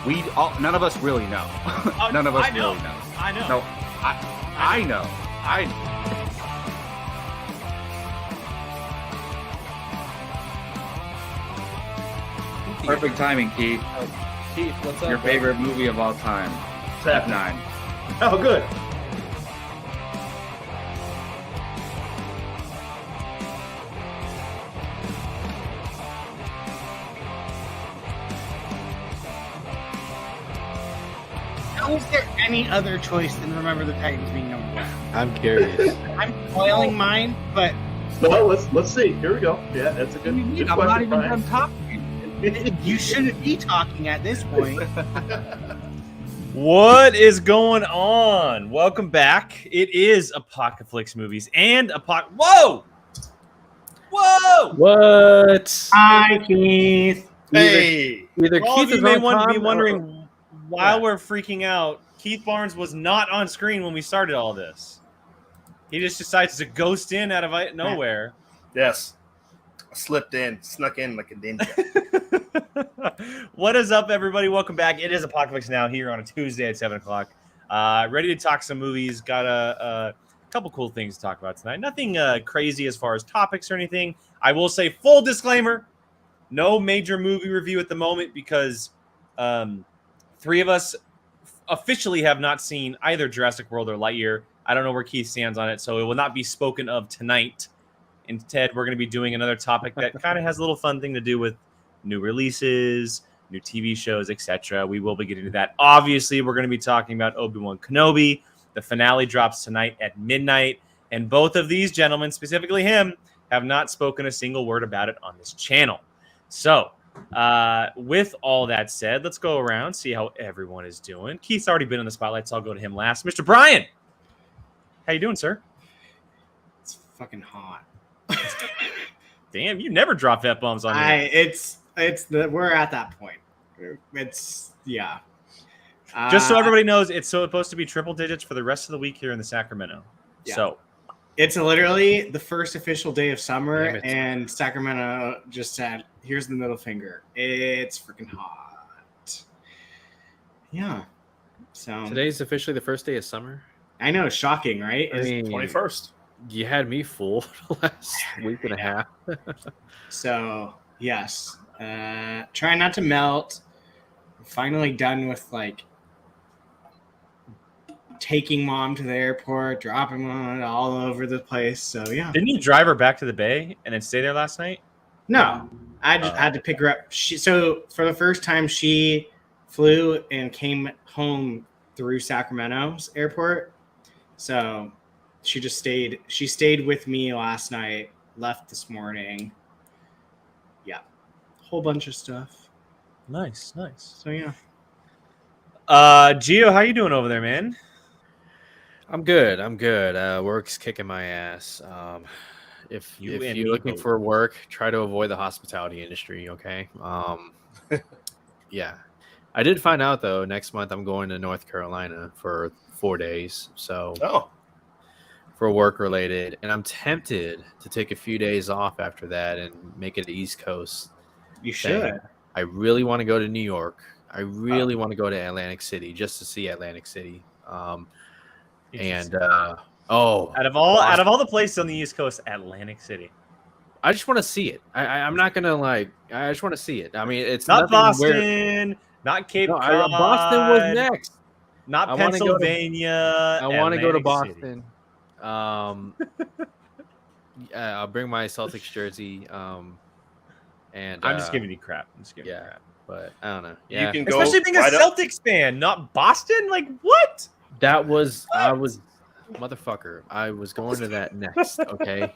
None of us really know. None of us really know. I know. No, I know. Perfect timing, Keith. Keith, what's up? Your favorite movie of all time, F9. Oh, good. How is there any other choice than Remember the Titans being number one? I'm curious. I'm spoiling mine, but Well, let's see. Here we go. Yeah, that's a good, good I'm question, not even Brian. done talking. you shouldn't be talking at this point. What is going on? Welcome back. It is Apocaflix movies and Whoa! What? Hi, Keith. Hey! Either For all Keith of you is may on be time wondering while we're freaking out, Keith Barnes was not on screen when we started all this. He just decides to ghost in out of nowhere. Yes. I slipped in, snuck in like a ninja. What is up, everybody? Welcome back. It is Apocaflix now here on a Tuesday at 7 o'clock. Ready to talk some movies. Got a couple cool things to talk about tonight. Nothing crazy as far as topics or anything. I will say, full disclaimer, no major movie review at the moment because three of us officially have not seen either Jurassic World or Lightyear. I don't know where Keith stands on it, so it will not be spoken of tonight. Instead, we're going to be doing another topic that kind of has a little fun thing to do with new releases, new TV shows, etc. We will be getting to that. Obviously, we're going to be talking about Obi-Wan Kenobi. The finale drops tonight at midnight, and both of these gentlemen, specifically him, have not spoken a single word about it on this channel. So, with all that said, let's go around, see how everyone is doing. Keith's already been in the spotlight, so I'll go to him last. Mr. Brian, how you doing, sir? It's fucking hot. Damn, you never drop F-bombs on me. We're at that point. Just so everybody knows, it's supposed to be triple digits for the rest of the week here in the Sacramento. Yeah. So it's literally the first official day of summer, and Sacramento just said, "Here's the middle finger." It's freaking hot. Yeah. So Today's officially the first day of summer. I know, shocking, right? I mean, 21st. You had me fooled the last week and a half. So yes, try not to melt. I'm finally done with taking mom to the airport, dropping mom all over the place. So yeah. didn't you drive her back to the Bay and then stay there last night? No, I just had to pick her up. So for the first time, she flew and came home through Sacramento's airport. So she just stayed. She stayed with me last night. Left this morning. Yeah, whole bunch of stuff. Nice. So yeah. Gio, how you doing over there, man? I'm good. Work's kicking my ass. If you're looking for work, try to avoid the hospitality industry, okay? Yeah. I did find out, though, next month I'm going to North Carolina for 4 days. So for work related. And I'm tempted to take a few days off after that and make it the East Coast. You should. I really want to go to New York. I really want to go to Atlantic City just to see Atlantic City. Out of all the places on the East Coast, Atlantic City. I just want to see it. I'm not gonna I just want to see it. I mean, it's not Boston, not Cape Cod. Boston was next. Not Pennsylvania. I want to go to Atlantic Boston. I'll bring my Celtics jersey. And I'm just giving you crap. But I don't know. Yeah, You can go especially being a Celtics fan, not Boston. Like what? I was motherfucker. I was going to that next. Okay,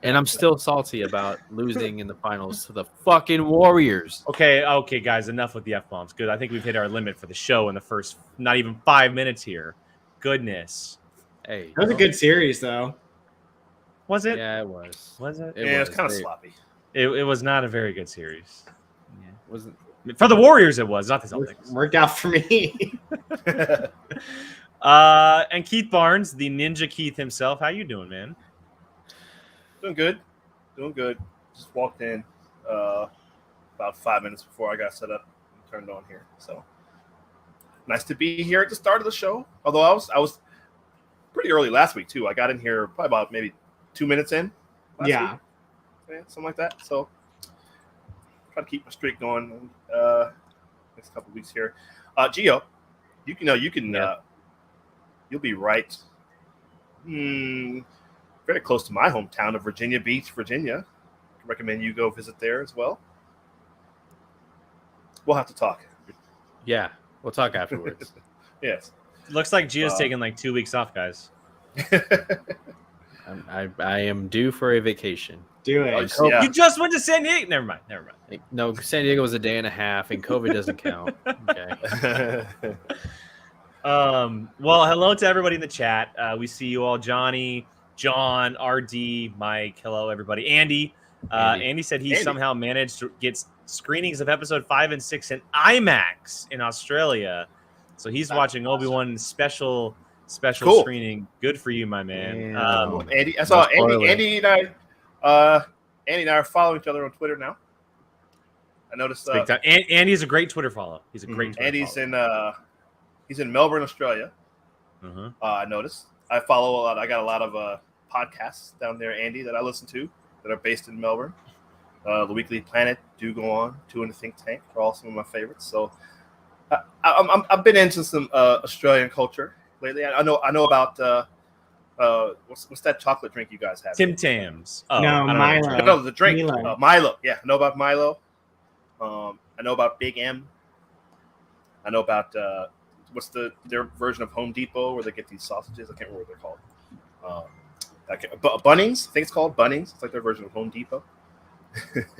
and I'm still salty about losing in the finals to the fucking Warriors. Okay, guys, enough with the F-bombs. Good. I think we've hit our limit for the show in the first not even 5 minutes here. Goodness. Hey, That was a good series, though. Was it? Yeah, it was. Was it? It was kind of sloppy. It was not a very good series. Yeah, wasn't for the Warriors. It was not the Celtics. Worked out for me. And Keith Barnes, the Ninja Keith himself. How you doing, man? Doing good. Just walked in about 5 minutes before I got set up and turned on here. So Nice to be here at the start of the show. Although I was pretty early last week too. I got in here probably about maybe 2 minutes in. Yeah. Week. Yeah, something like that. So try to keep my streak going. Next couple of weeks here. Gio, you can you'll be right. Very close to my hometown of Virginia Beach, Virginia. I recommend you go visit there as well. We'll have to talk. Yeah, we'll talk afterwards. Yes. Looks like Gio's taking like 2 weeks off, guys. I am due for a vacation. Do it. You just went to San Diego. Never mind. No, San Diego was a day and a half, and COVID doesn't count. Okay. Well, hello to everybody in the chat. We see you all, Johnny, John, RD, Mike. Hello, everybody. Andy. Andy said he somehow managed to get screenings of episode 5 and 6 in IMAX in Australia. So he's watching Obi-Wan special screening. Good for you, my man. Andy, I saw Andy and I are following each other on Twitter now. I noticed. Andy's a great Twitter follow. He's a great. Andy's he's in Melbourne, Australia. I noticed. I follow a lot. I got a lot of podcasts down there, Andy, that I listen to that are based in Melbourne. The Weekly Planet, Do Go On, Two in the Think Tank are all some of my favorites. So I've been into some Australian culture lately. I know about what's that chocolate drink you guys have? Tim Tams. Oh, no, Milo. No, the drink. Milo. Yeah, I know about Milo. I know about Big M. I know about what's their version of Home Depot where they get these sausages. I can't remember what they're called. Bunnings. I think it's called Bunnings. It's like their version of Home Depot.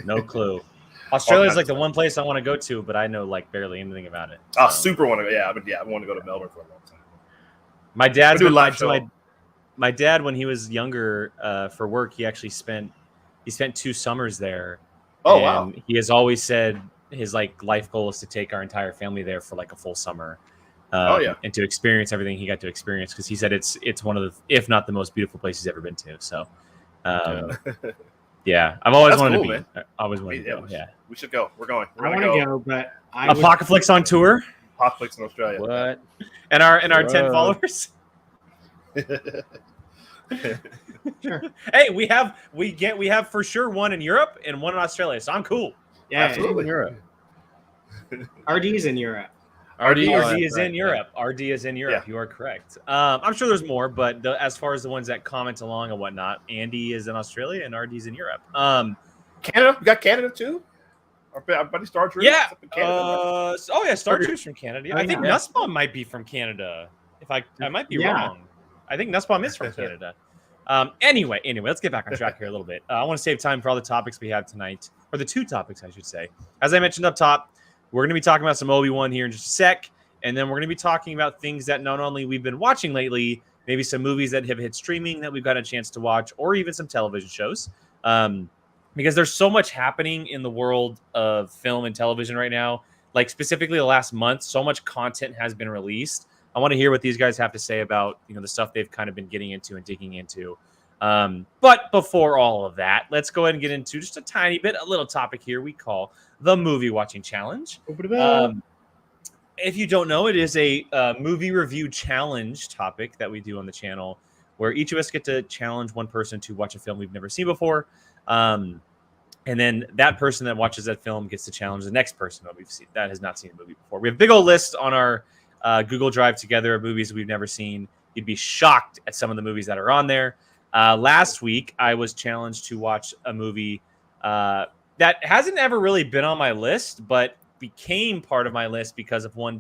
No clue. Australia's like the one place I want to go to, but I know like barely anything about it. So. Super want to go. Yeah, I want to go to Melbourne for a long time. My dad's been live show. My dad, when he was younger, for work, he actually spent 2 summers there. Oh, wow! He has always said his like life goal is to take our entire family there for like a full summer. And to experience everything he got to experience, because he said it's one of the, if not the most beautiful place he's ever been to. So, yeah, I've always wanted to be. Man. I always wanted to go. Yeah, we should go. We're going. I want to go, but Apocaflix on tour. Apocaflix in Australia. What? And our 10 followers. Sure. Hey, we have for sure one in Europe and one in Australia, so I'm cool. Yeah, absolutely. In Europe. RD's in Europe. RD is in Europe. RD is in Europe. Yeah. You are correct. I'm sure there's more, but as far as the ones that comment along and whatnot, Andy is in Australia and RD's in Europe. Canada, we got Canada too. Our buddy Star Troopers. Yeah. Star Troopers from Canada. I think Nussbaum might be from Canada. If I might be wrong. I think Nussbaum is from Canada. Anyway, let's get back on track here a little bit. I want to save time for all the topics we have tonight, or the 2 topics, I should say. As I mentioned up top, we're going to be talking about some Obi-Wan here in just a sec, and then we're going to be talking about things that not only we've been watching lately, maybe some movies that have hit streaming that we've got a chance to watch, or even some television shows. Because there's so much happening in the world of film and television right now. Like specifically the last month, so much content has been released. I want to hear what these guys have to say about, the stuff they've kind of been getting into and digging into. But before all of that, let's go ahead and get into just a little topic here we call the Movie Watching Challenge. If you don't know, it is a movie review challenge topic that we do on the channel, where each of us get to challenge one person to watch a film we've never seen before. And then that person that watches that film gets to challenge the next person that has not seen a movie before. We have a big old list on our Google Drive together of movies we've never seen. You'd be shocked at some of the movies that are on there. Last week, I was challenged to watch a movie that hasn't ever really been on my list, but became part of my list because of one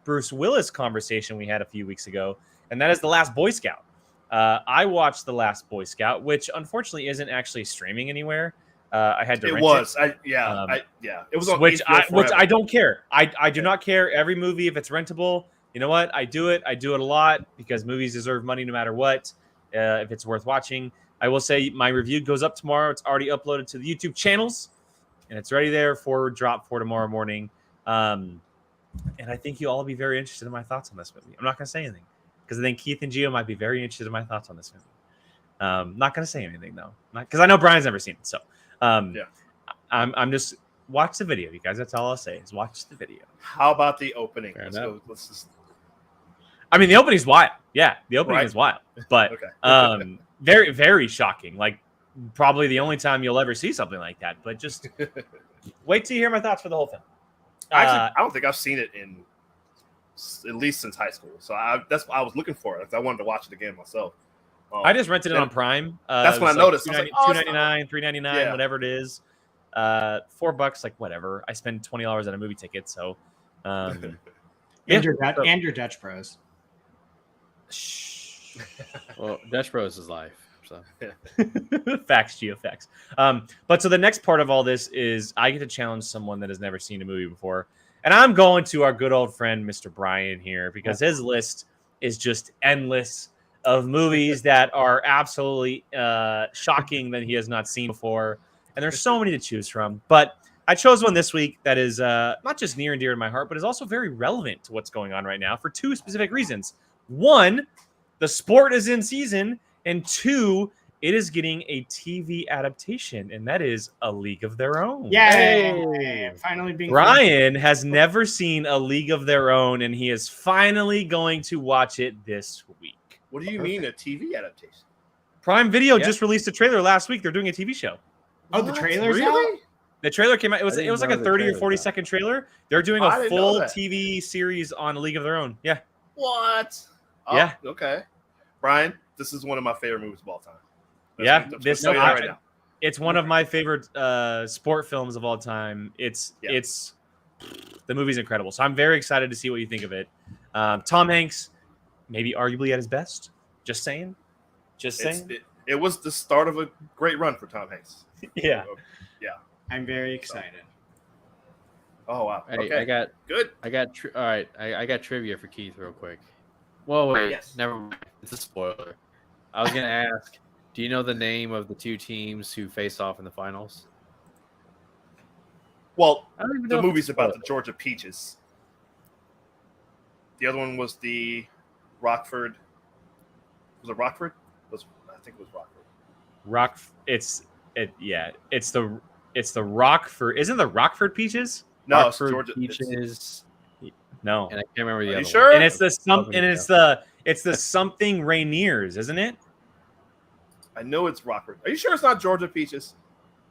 Bruce Willis conversation we had a few weeks ago, and that is The Last Boy Scout. I watched The Last Boy Scout, which unfortunately isn't actually streaming anywhere. I had to rent it. It was on which I don't care. I do not care. Every movie, if it's rentable, you know what? I do it a lot because movies deserve money no matter what. If it's worth watching, I will say my review goes up tomorrow. It's already uploaded to the YouTube channels, and it's ready there for drop for tomorrow morning. And I think you'll all be very interested in my thoughts on this movie. I'm not going to say anything because I think Keith and Gio might be very interested in my thoughts on this movie. Not going to say anything though, because I know Brian's never seen it. So I'm just watch the video, you guys. That's all I'll say is watch the video. How about the opening? Fair Let's enough. go. Let's just. I mean, the opening's wild. Yeah, the opening is wild, but Okay. very, very shocking. Like probably the only time you'll ever see something like that. But just wait till you hear my thoughts for the whole film. Actually, I don't think I've seen it in at least since high school. So that's what I was looking for. I wanted to watch it again myself. I just rented it on Prime. That's when I noticed. I was like, $2.99, $3.99, whatever it is. $4, like whatever. I spend $20 on a movie ticket, so. And your Dutch Bros. Well, Dutch Bros is life. So Facts, Geo, facts. But so the next part of all this is I get to challenge someone that has never seen a movie before. And I'm going to our good old friend, Mr. Brian, here, because his list is just endless of movies that are absolutely shocking that he has not seen before. And there's so many to choose from. But I chose one this week that is not just near and dear to my heart, but is also very relevant to what's going on right now for two specific reasons. One, the sport is in season. And two, it is getting a TV adaptation, and that is A League of Their Own. Yay! Finally being Ryan has never seen A League of Their Own, and he is finally going to watch it this week. What do you mean a TV adaptation? Prime Video just released a trailer last week. They're doing a TV show. Oh, the trailer's really? out? The trailer came out. It was like a 30 or 40 out. second trailer. They're doing I a didn't full know that. TV series on A League of Their Own. Yeah. What? Oh, Yeah. Okay. Brian, this is one of my favorite movies of all time. Yeah, This right now. it's one of my favorite sport films of all time. It's the movie's incredible. So I'm very excited to see what you think of it. Tom Hanks, maybe arguably at his best. Just saying. It was the start of a great run for Tom Hanks. Yeah. I'm very excited. Oh wow. hey, Okay. I got Good. all right. I got trivia for Keith real quick. Well, wait, Yes. never mind. It's a spoiler. I was gonna ask, do you know the name of the two teams who face off in the finals? Well, I don't even know the if movie's it's about the spoiled. Georgia Peaches. The other one was the Rockford. Was it Rockford? I think it was Rockford. It's the Rockford. Isn't the Rockford Peaches? No, Rockford it's Georgia. Peaches, No. and I can't remember the Are other you one. sure? And it's the something Rainiers, isn't it? I know it's Rockford. Are you sure it's not Georgia Peaches?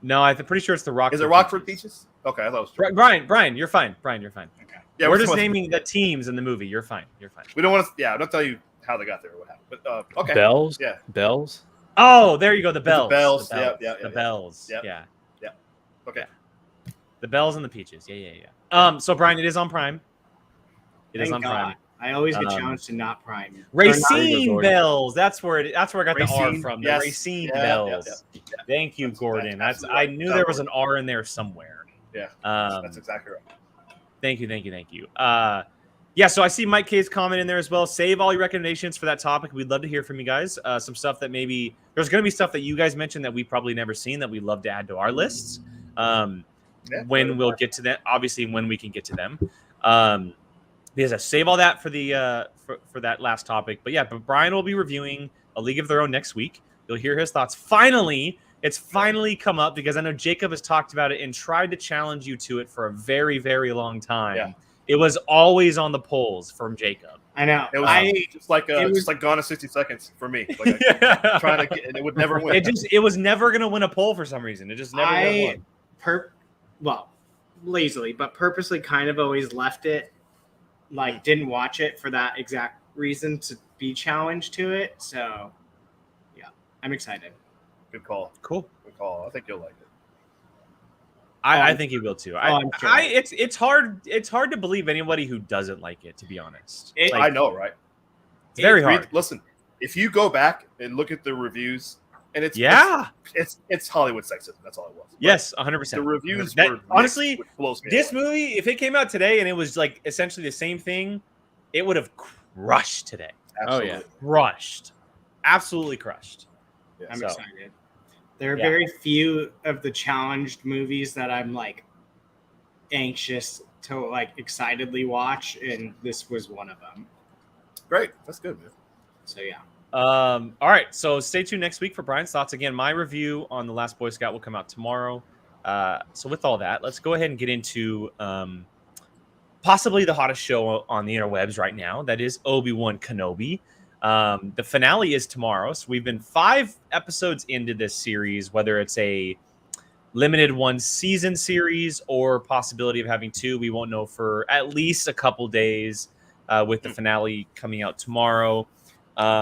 No, I'm pretty sure it's the Rockford. Is it Rockford Peaches? Okay, I thought it was Georgia. Brian, you're fine. Brian, you're fine. Okay. Yeah, We're just naming the teams in the movie. You're fine. We don't want to. Yeah, I don't tell you how they got there or what happened. But okay. Bells. Yeah. Bells. Oh, there you go. The bells. Bells. The bells. Yeah, The bells. Yep. Yeah. Okay. The bells and the peaches. Yeah. So Brian, it is on Prime. It is Thank on God. Prime. I always get challenged to not Prime. Racine Gordon. bells. That's where I got the R Racine, from. yes. The Racine Yeah, bells. yeah. Thank you, That's Gordon. absolutely I right. knew there was an R in there somewhere. Yeah, Um, that's exactly right. Thank you. Yeah, so I see Mike K's comment in there as well. Save all your recommendations for that topic. We'd love to hear from you guys. Some stuff that maybe there's going to be stuff that you guys mentioned that we've probably never seen that we'd love to add to our lists. When we'll get to that, obviously when we can get to them. Because I save all that for the for that last topic. But Brian will be reviewing A League of Their Own next week. You'll hear his thoughts. Finally, it's finally come up because I know Jacob has talked about it and tried to challenge you to it for a very, very long time. Yeah. It was always on the polls from Jacob. I know. It was just like Gone in 60 Seconds for me. Like trying to get, and it would never win. It was never going to win a poll for some reason. It just never won. Lazily, but purposely kind of always left it, like didn't watch it for that exact reason to be challenged to it. So, yeah, I'm excited. Good call. Cool. Good call. I think you'll like it. I think he will too. I'm sure. It's hard to believe anybody who doesn't like it, to be honest. I know, right? It's very hard. Listen, if you go back and look at the reviews, and it's Hollywood sexism. That's all it was. But Yes, 100%. the reviews That- were honestly, mixed, which blows me This away. movie, if it came out today and it was like essentially the same thing, it would have crushed today. Absolutely. Oh, yeah. Crushed. Absolutely crushed. Yeah, I'm So- excited. There are Yeah. very few of the challenged movies that I'm like anxious to like excitedly watch, and this was one of them. Great. That's good, man. So yeah. All right, so stay tuned next week for Brian's thoughts. Again, my review on The Last Boy Scout will come out tomorrow. So with all that, let's go ahead and get into possibly the hottest show on the interwebs right now. That is Obi-Wan Kenobi. The finale is tomorrow. So we've been 5 episodes into this series, whether it's a limited 1 season series or possibility of having 2. We won't know for at least a couple days with the finale coming out tomorrow.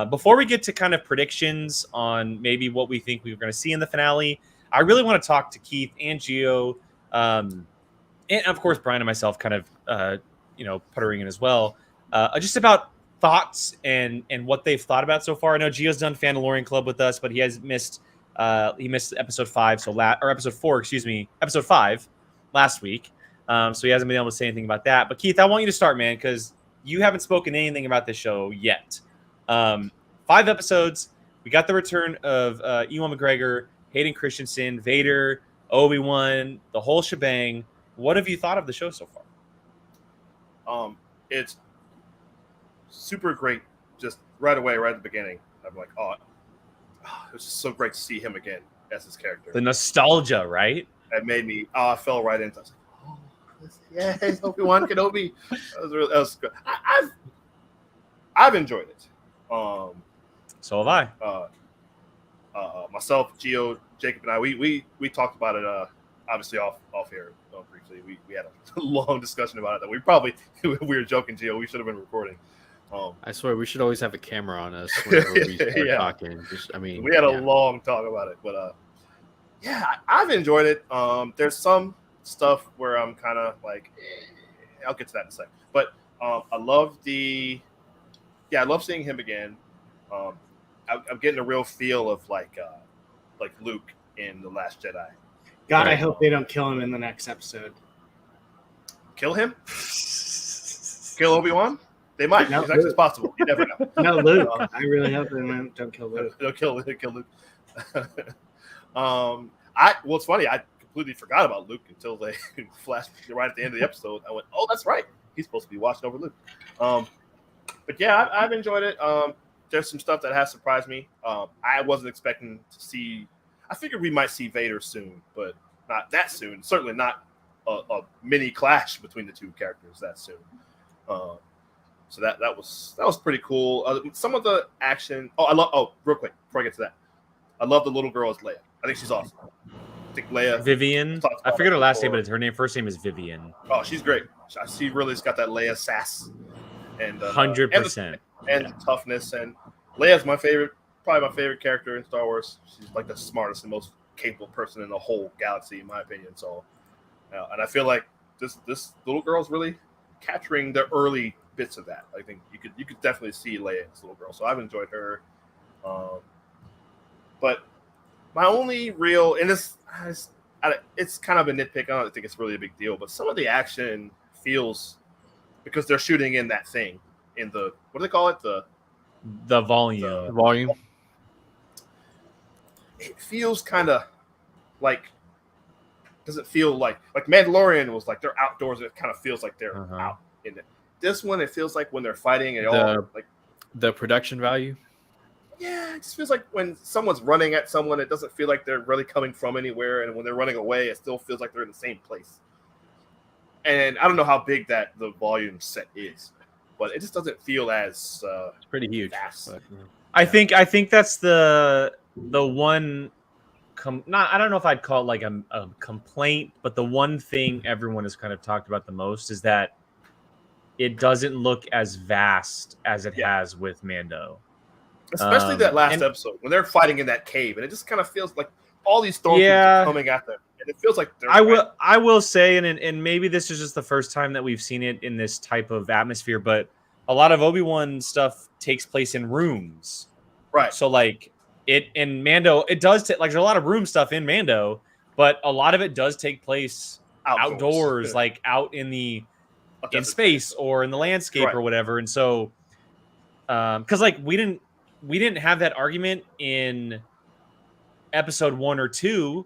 Before we get to kind of predictions on maybe what we think we're going to see in the finale, I really want to talk to Keith and Gio, and of course Brian and myself, kind of puttering in as well, just about thoughts and what they've thought about so far. I know Gio's done Fandalorian Club with us, but he has missed episode 5, episode 4, episode 5 last week. So he hasn't been able to say anything about that. But Keith, I want you to start, man, because you haven't spoken anything about this show yet. 5 episodes. We got the return of Ewan McGregor, Hayden Christensen, Vader, Obi-Wan, the whole shebang. What have you thought of the show so far? It's super great. Just right away, right at the beginning, I'm like, it was just so great to see him again as his character. The nostalgia, right? That made me. I fell right into. I was like, yeah, it's Obi-Wan Kenobi. That was good. I've enjoyed it. So have I. Myself, Gio, Jacob, and I, we talked about it. Obviously off here briefly. We had a long discussion about it. That we were joking, Gio. We should have been recording. I swear we should always have a camera on us whenever we start talking. We had a long talk about it, but I've enjoyed it. There's some stuff where I'm kind of like, I'll get to that in a second. But I love I love seeing him again. I'm getting a real feel of like Luke in The Last Jedi. God, I hope they don't kill him in the next episode. Kill him? Kill Obi-Wan? They might. No, It's possible. You never know. No, Luke. I really hope they don't kill Luke. They'll kill Luke. It's funny. I completely forgot about Luke until they flashed right at the end of the episode. I went, oh, that's right. He's supposed to be watching over Luke. But yeah, I've enjoyed it. There's some stuff that has surprised me. I wasn't expecting to see. I figured we might see Vader soon, but not that soon. Certainly not a mini clash between the two characters that soon. So that was pretty cool. Some of the action. Real quick before I get to that, I love the little girl as Leia. I think she's awesome. I think Leia. Vivian. I forget her last name, but her first name is Vivian. Oh, she's great. She really's got that Leia sass. And 100%. And the toughness. And Leia's probably my favorite character in Star Wars. She's like the smartest and most capable person in the whole galaxy, in my opinion. So, and I feel like this little girl's really capturing the early bits of that. I think you could definitely see Leia in this little girl. So I've enjoyed her. But my only real, and it's kind of a nitpick. I don't think it's really a big deal, but some of the action feels, because they're shooting in that thing in the, what do they call it? The volume. Volume. It feels kind of like, does it feel like Mandalorian was like they're outdoors? It kind of feels like they're out in it. This one, it feels like when they're fighting, the production value. Yeah, it just feels like when someone's running at someone, it doesn't feel like they're really coming from anywhere, and when they're running away, it still feels like they're in the same place. And I don't know how big the volume set is, but it just doesn't feel as it's pretty huge. Fast. But, I think that's the one. I don't know if I'd call it like a complaint, but the one thing everyone has kind of talked about the most is that it doesn't look as vast as it has with Mando. Especially that last episode when they're fighting in that cave, and it just kind of feels like all these stormtroopers are coming at them, and it feels like they're. I will say, and maybe this is just the first time that we've seen it in this type of atmosphere, but a lot of Obi-Wan stuff takes place in rooms, right? So like it in Mando, it does like there's a lot of room stuff in Mando, but a lot of it does take place outdoors, like out in in space or in the landscape or whatever, and so because like we didn't have that argument in episode 1 or 2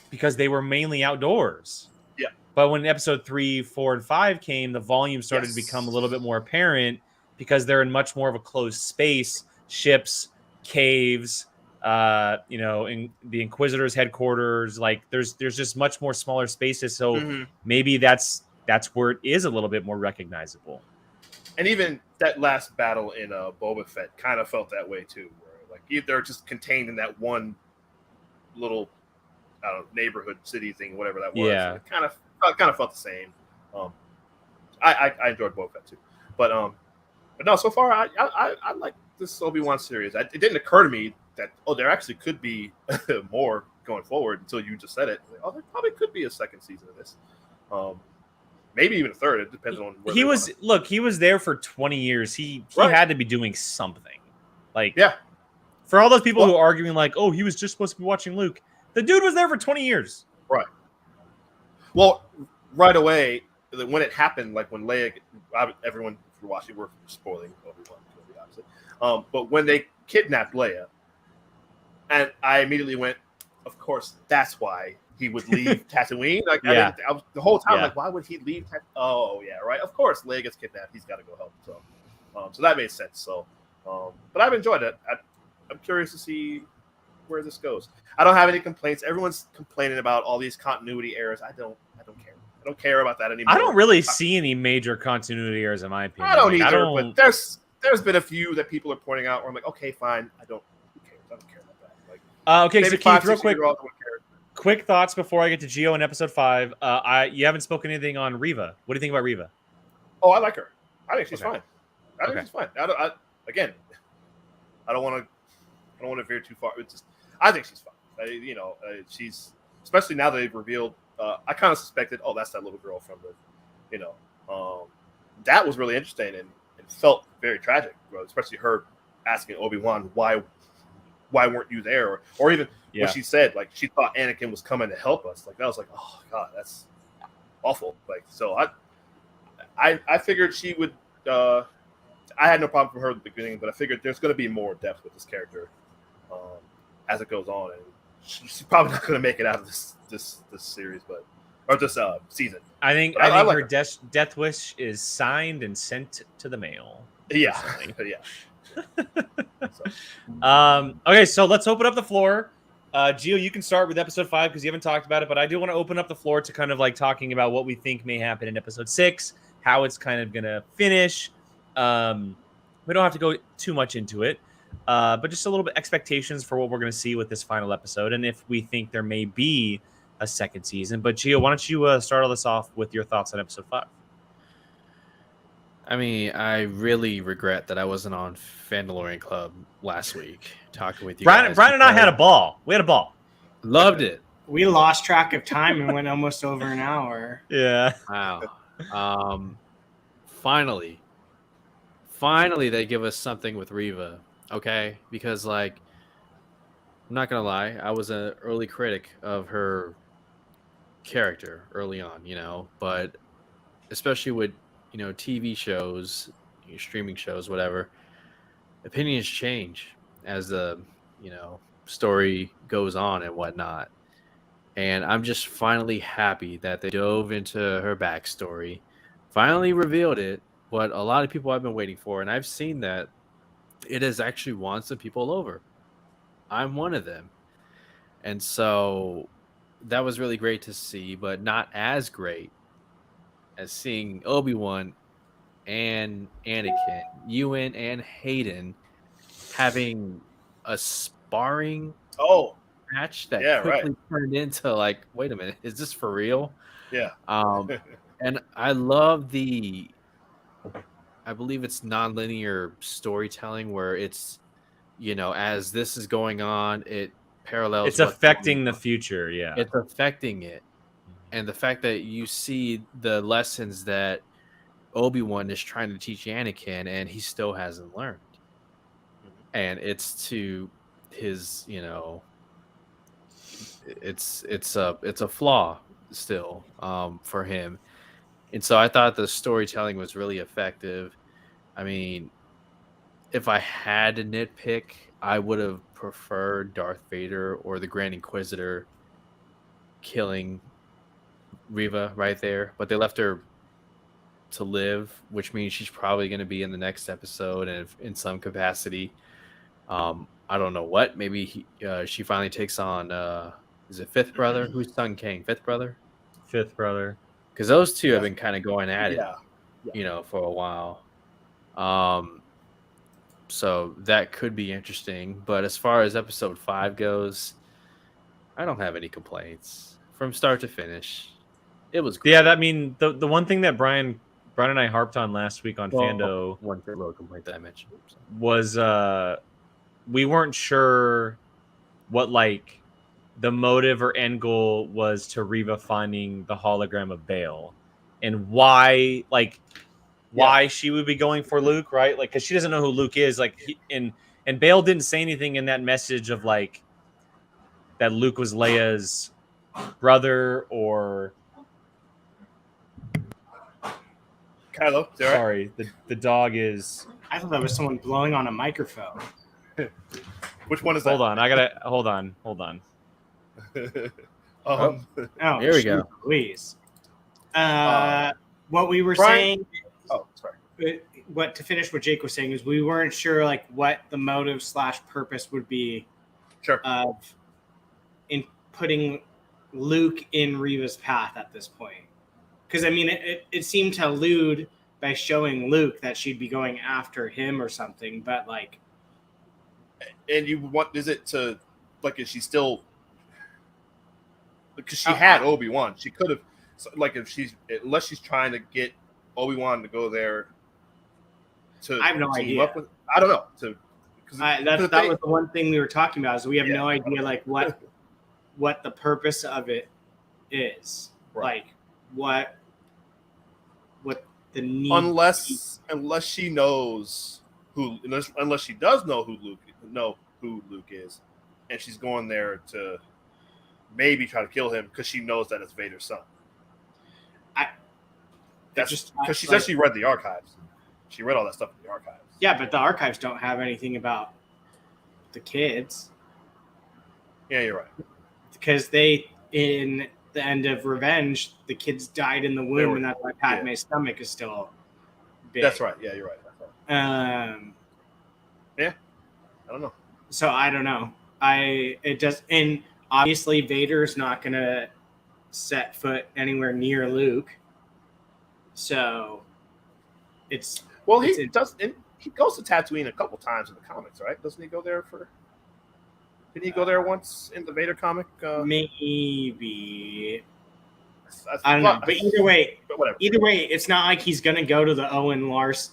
because they were mainly outdoors. Yeah. But when episode 3, 4, and 5 came, the volume started to become a little bit more apparent because they're in much more of a closed space, ships, caves, in the Inquisitor's headquarters. Like there's just much more smaller spaces. So maybe that's where it is a little bit more recognizable. And even that last battle in Boba Fett kind of felt that way too, where like they're just contained in that one little neighborhood city thing, whatever that was. Yeah, it kind of felt the same. I enjoyed Boba Fett too, but no, so far I like this Obi-Wan series. It didn't occur to me that there actually could be more going forward until you just said it. Like, there probably could be a second season of this. Maybe even a third. It depends on where he was there for 20 years. He had to be doing something. Like, yeah. For all those people who are arguing like, oh, he was just supposed to be watching Luke. The dude was there for 20 years. Right. Well, right away, when it happened, like when Leia, everyone, if you're watching, we're spoiling Obi-Wan Kenobi, obviously. But when they kidnapped Leia, and I immediately went, of course, that's why he would leave Tatooine. Like, I was, the whole time, like, why would he leave? Oh, yeah, right. Of course, Leia gets kidnapped. He's got to go help. So that made sense. So, but I've enjoyed it. I'm curious to see where this goes. I don't have any complaints. Everyone's complaining about all these continuity errors. I don't care. I don't care about that anymore. I don't really see any major continuity errors in my opinion. I don't either. But there's been a few that people are pointing out where I'm like, okay, fine. Who cares? I don't care about that. Like, okay, so Keith, real quick. Quick thoughts before I get to Geo in episode 5. You haven't spoken anything on Reva. What do you think about Reva? Oh, I like her. I think she's fine. I think she's fine. I don't want to veer too far. It's just, I think she's fine. She's, especially now that they've revealed. I kind of suspected, that's that little girl from the, that was really interesting and felt very tragic, especially her asking Obi-Wan why weren't you there, or even when she said like she thought Anakin was coming to help us. Like that was like, oh god, that's awful. Like so, I figured she would. I had no problem with her at the beginning, but I figured there's going to be more depth with this character as it goes on, and she's probably not going to make it out of this series, or this season. I think her death wish is signed and sent to the mail. Yeah, yeah. Okay, so let's open up the floor. Gio, you can start with episode 5 because you haven't talked about it, but I do want to open up the floor to kind of like talking about what we think may happen in episode 6, how it's kind of going to finish. We don't have to go too much into it, but just a little bit expectations for what we're going to see with this final episode, and if we think there may be a second season. But Gio, why don't you start all this off with your thoughts on episode 5? I mean, I really regret that I wasn't on Mandalorian Club last week talking with you guys. Brian and I had a ball. We had a ball. Loved it. We lost track of time and went almost over an hour. Yeah. Wow. Finally, they give us something with Reva. Okay, because like, I'm not gonna lie, I was an early critic of her character early on, but especially with TV shows, streaming shows, whatever, opinions change as the story goes on and whatnot. And I'm just finally happy that they dove into her backstory, finally revealed it, what a lot of people have been waiting for. And I've seen that it has actually won some people over. I'm one of them. And so that was really great to see, but not as great as seeing Obi-Wan and Anakin, Ewan and Hayden having a sparring match that quickly turned into like, wait a minute, is this for real? Yeah. And I love I believe it's nonlinear storytelling where it's, as this is going on, it parallels. It's affecting the future. Yeah. It's affecting it. And the fact that you see the lessons that Obi-Wan is trying to teach Anakin and he still hasn't learned. And it's to his, it's a flaw still for him. And so I thought the storytelling was really effective. I mean, if I had to nitpick, I would have preferred Darth Vader or the Grand Inquisitor killing Reva right there, but they left her to live, which means she's probably going to be in the next episode and in some capacity. I don't know what. Maybe she finally takes on. Is it fifth brother? Who's Sun King? Fifth brother. Fifth brother. Because those two have been kind of going at it, Yeah. for a while. So that could be interesting. But as far as episode 5 goes, I don't have any complaints from start to finish. It was great. Yeah, the one thing that Brian and I harped on last week on Fando, one little complaint that I mentioned was we weren't sure what like the motive or end goal was to Reva finding the hologram of Bale, and why she would be going for Luke, right? Like, because she doesn't know who Luke is. Like, and Bale didn't say anything in that message of like that Luke was Leia's brother or. Kylo, sorry, the dog is. I thought that was someone blowing on a microphone. Which one is that? Hold on, I gotta hold on. Oh, here we go. Please. What we were Brian, saying. Oh, sorry. What to finish what Jake was saying is we weren't sure like what the motive / purpose would be. Sure. Of in putting Luke in Reva's path at this point, because I mean it seemed to allude by showing Luke that she'd be going after him or something, but like. And is it to like? Is she still? Because she had Obi-Wan, she could have like unless she's trying to get Obi-Wan to go there. I have no idea. I don't know. That was the one thing we were talking about is we have no idea like what the purpose of it is, right. Like what the need. Unless she knows unless she does know who Luke is, and she's going there to maybe try to kill him because she knows that it's Vader's son. That's because she said she read the archives. She read all that stuff in the archives. Yeah, but the archives don't have anything about the kids. Yeah, you're right. Because in the end of Revenge, the kids died in the womb, and that's why Padme's stomach is still big. That's right. Yeah, you're right. Yeah, I don't know. So I don't know. And obviously Vader's not gonna set foot anywhere near Luke. So he goes to Tatooine a couple times in the comics, right? Doesn't he go there Did he go there once in the Vader comic? Maybe. I don't know. But either way, it's not like he's gonna go to the Owen Lars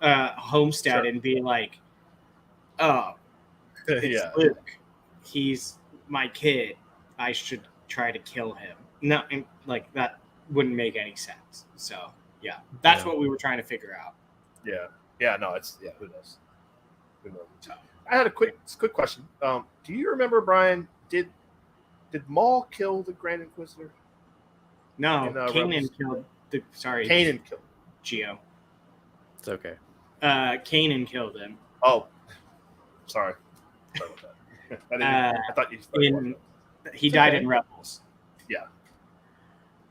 homestead and be like, "Oh, it's Luke. He's my kid. I should try to kill him." No, like that wouldn't make any sense. So yeah, that's what we were trying to figure out. Yeah. No, who knows? I had a quick question. Do you remember, Brian? Did Maul kill the Grand Inquisitor? No, Kanan killed. Kanan killed Geo. It's okay. Kanan killed him. Oh, sorry about that. I thought you. He died in Rebels. Yeah.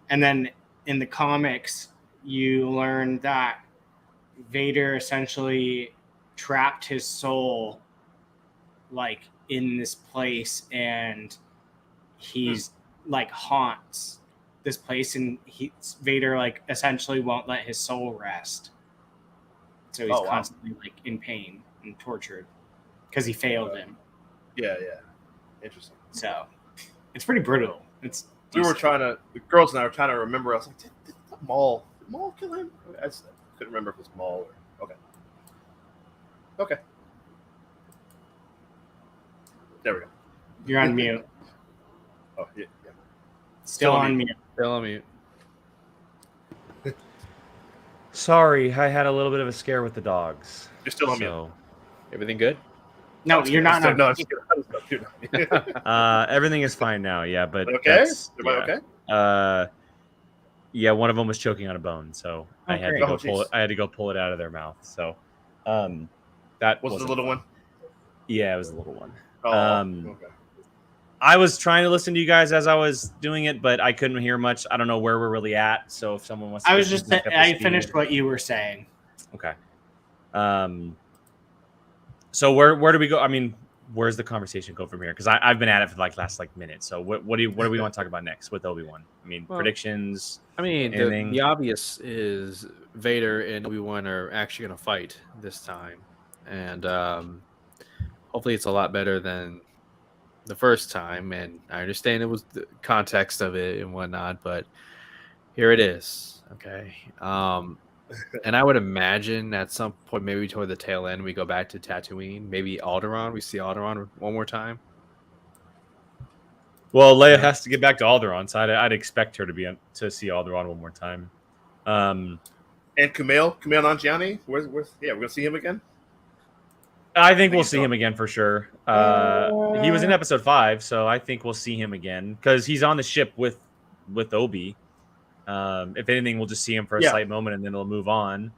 And then in the comics, you learn that Vader essentially trapped his soul like in this place, and he's like haunts this place, and Vader like essentially won't let his soul rest. So he's constantly like in pain and tortured because he failed him. Yeah. Interesting. So it's pretty brutal. The girls and I were trying to remember. I was like, did Maul kill him? I couldn't remember if it was Maul or okay. There we go. You're on mute. Oh yeah. Still on mute. Still on mute. Sorry, I had a little bit of a scare with the dogs. You're still on mute. Everything good? No, you're not. No, everything is fine now. Yeah, but okay. Everybody okay? Yeah, one of them was choking on a bone, so I had to go pull it. I had to go pull it out of their mouth. So, that was the little one. Yeah, it was the little one. Okay. I was trying to listen to you guys as I was doing it, but I couldn't hear much. I don't know where we're really at. So if someone wants to, I finished what you were saying. Okay. So where do we go? I mean, where's the conversation go from here? Because I've been at it for like last minute. So what do we want to talk about next with Obi-Wan? I mean, predictions. I mean, anything? the obvious is Vader and Obi-Wan are actually going to fight this time, and hopefully it's a lot better than the first time. And I understand it was the context of it and whatnot, but here it is. Okay. And I would imagine at some point, maybe toward the tail end, we go back to Tatooine. Maybe Alderaan. We see Alderaan one more time. Well, Leia has to get back to Alderaan, so I'd expect her to see Alderaan one more time. And Kumail Nanjiani, we're gonna see him again. I think we'll see him again for sure. He was in episode 5, so I think we'll see him again because he's on the ship with Obi. If anything, we'll just see him for a slight moment and then we'll move on.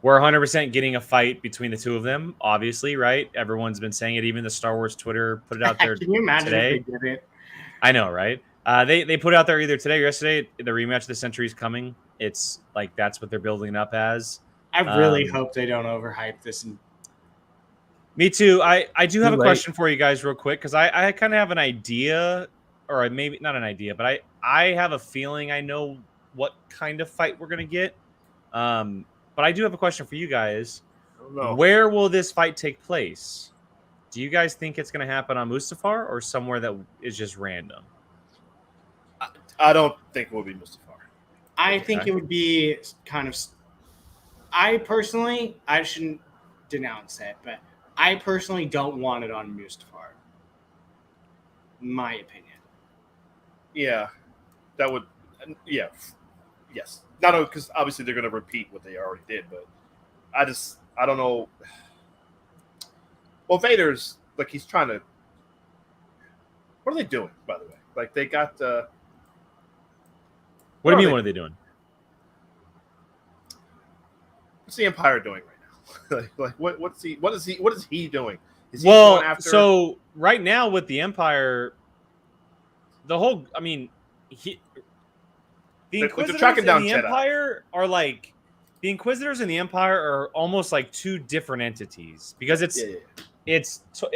We're 100% getting a fight between the two of them, obviously, right? Everyone's been saying it. Even the Star Wars Twitter put it out there Can you imagine today. if they did it? I know, right? They put it out there either today or yesterday. The rematch of the century is coming. It's like that's what they're building up as. I really hope they don't overhype this. Me too. I do have a question for you guys real quick because I kind of have an idea, or maybe not an idea, but I have a feeling I know what kind of fight we're going to get. But I do have a question for you guys. Where will this fight take place? Do you guys think it's going to happen on Mustafar or somewhere that is just random? I don't think it will be Mustafar. I think it would be kind of... I shouldn't denounce it, but I personally don't want it on Mustafar. My opinion. Yeah, that would... Yeah. Yes. Not because obviously they're going to repeat what they already did, but I don't know. Well, Vader's like he's trying to. What are they doing, by the way? Like they got. What do you mean? What are they doing? What's the Empire doing right now? like what is he doing? Is he well, going after... so right now with the Empire, the whole. I mean, the Inquisitors and the Empire are like the Inquisitors and the Empire are almost like two different entities because it's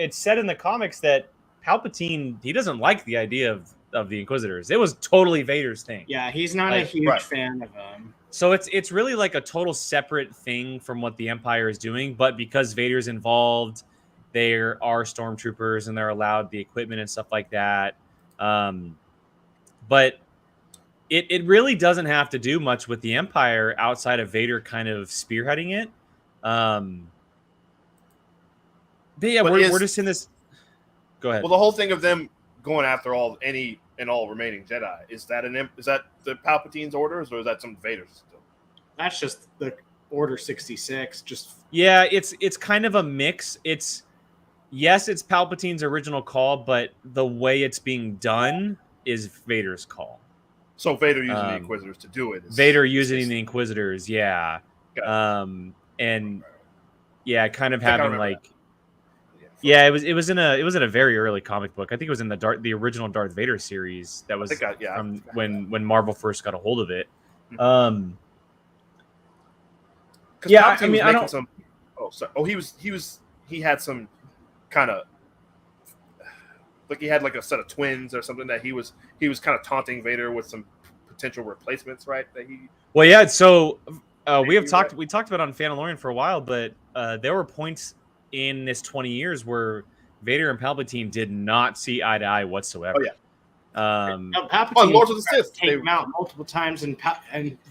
said in the comics that Palpatine he doesn't like the idea of the Inquisitors. It was totally Vader's thing. Yeah, he's not a huge fan of them. So it's really like a total separate thing from what the Empire is doing, but because Vader's involved, there are stormtroopers and they're allowed the equipment and stuff like that. But it really doesn't have to do much with the Empire outside of Vader kind of spearheading it. But yeah, we're just in this. Go ahead. Well, the whole thing of them going after all remaining Jedi is that the Palpatine's orders or is that some Vader's? That's just the Order 66. Yeah, it's kind of a mix. It's Palpatine's original call, but the way it's being done is Vader's call. So Vader using the Inquisitors to do it. Vader using the Inquisitors, yeah. And yeah, kind of having like that. Yeah, it was in a very early comic book. I think it was in the original Darth Vader series that was from when Marvel first got a hold of it. Yeah, I mean, I don't. He had some kind of like he had like a set of twins or something that he was kind of taunting Vader with some potential replacements, right? Well, yeah. So we talked about it on Mandalorian for a while, but there were points in this 20 years where Vader and Palpatine did not see eye to eye whatsoever. Oh yeah. Palpatine Lords of the Sith taken him out multiple times, and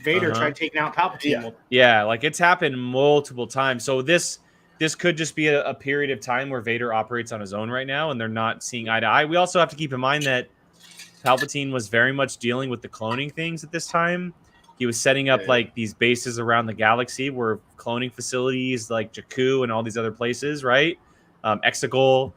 Vader tried taking out Palpatine. Yeah, like it's happened multiple times. So this could just be a period of time where Vader operates on his own right now, and they're not seeing eye to eye. We also have to keep in mind that Palpatine was very much dealing with the cloning things at this time. He was setting up like these bases around the galaxy where cloning facilities like Jakku and all these other places, right? Exegol.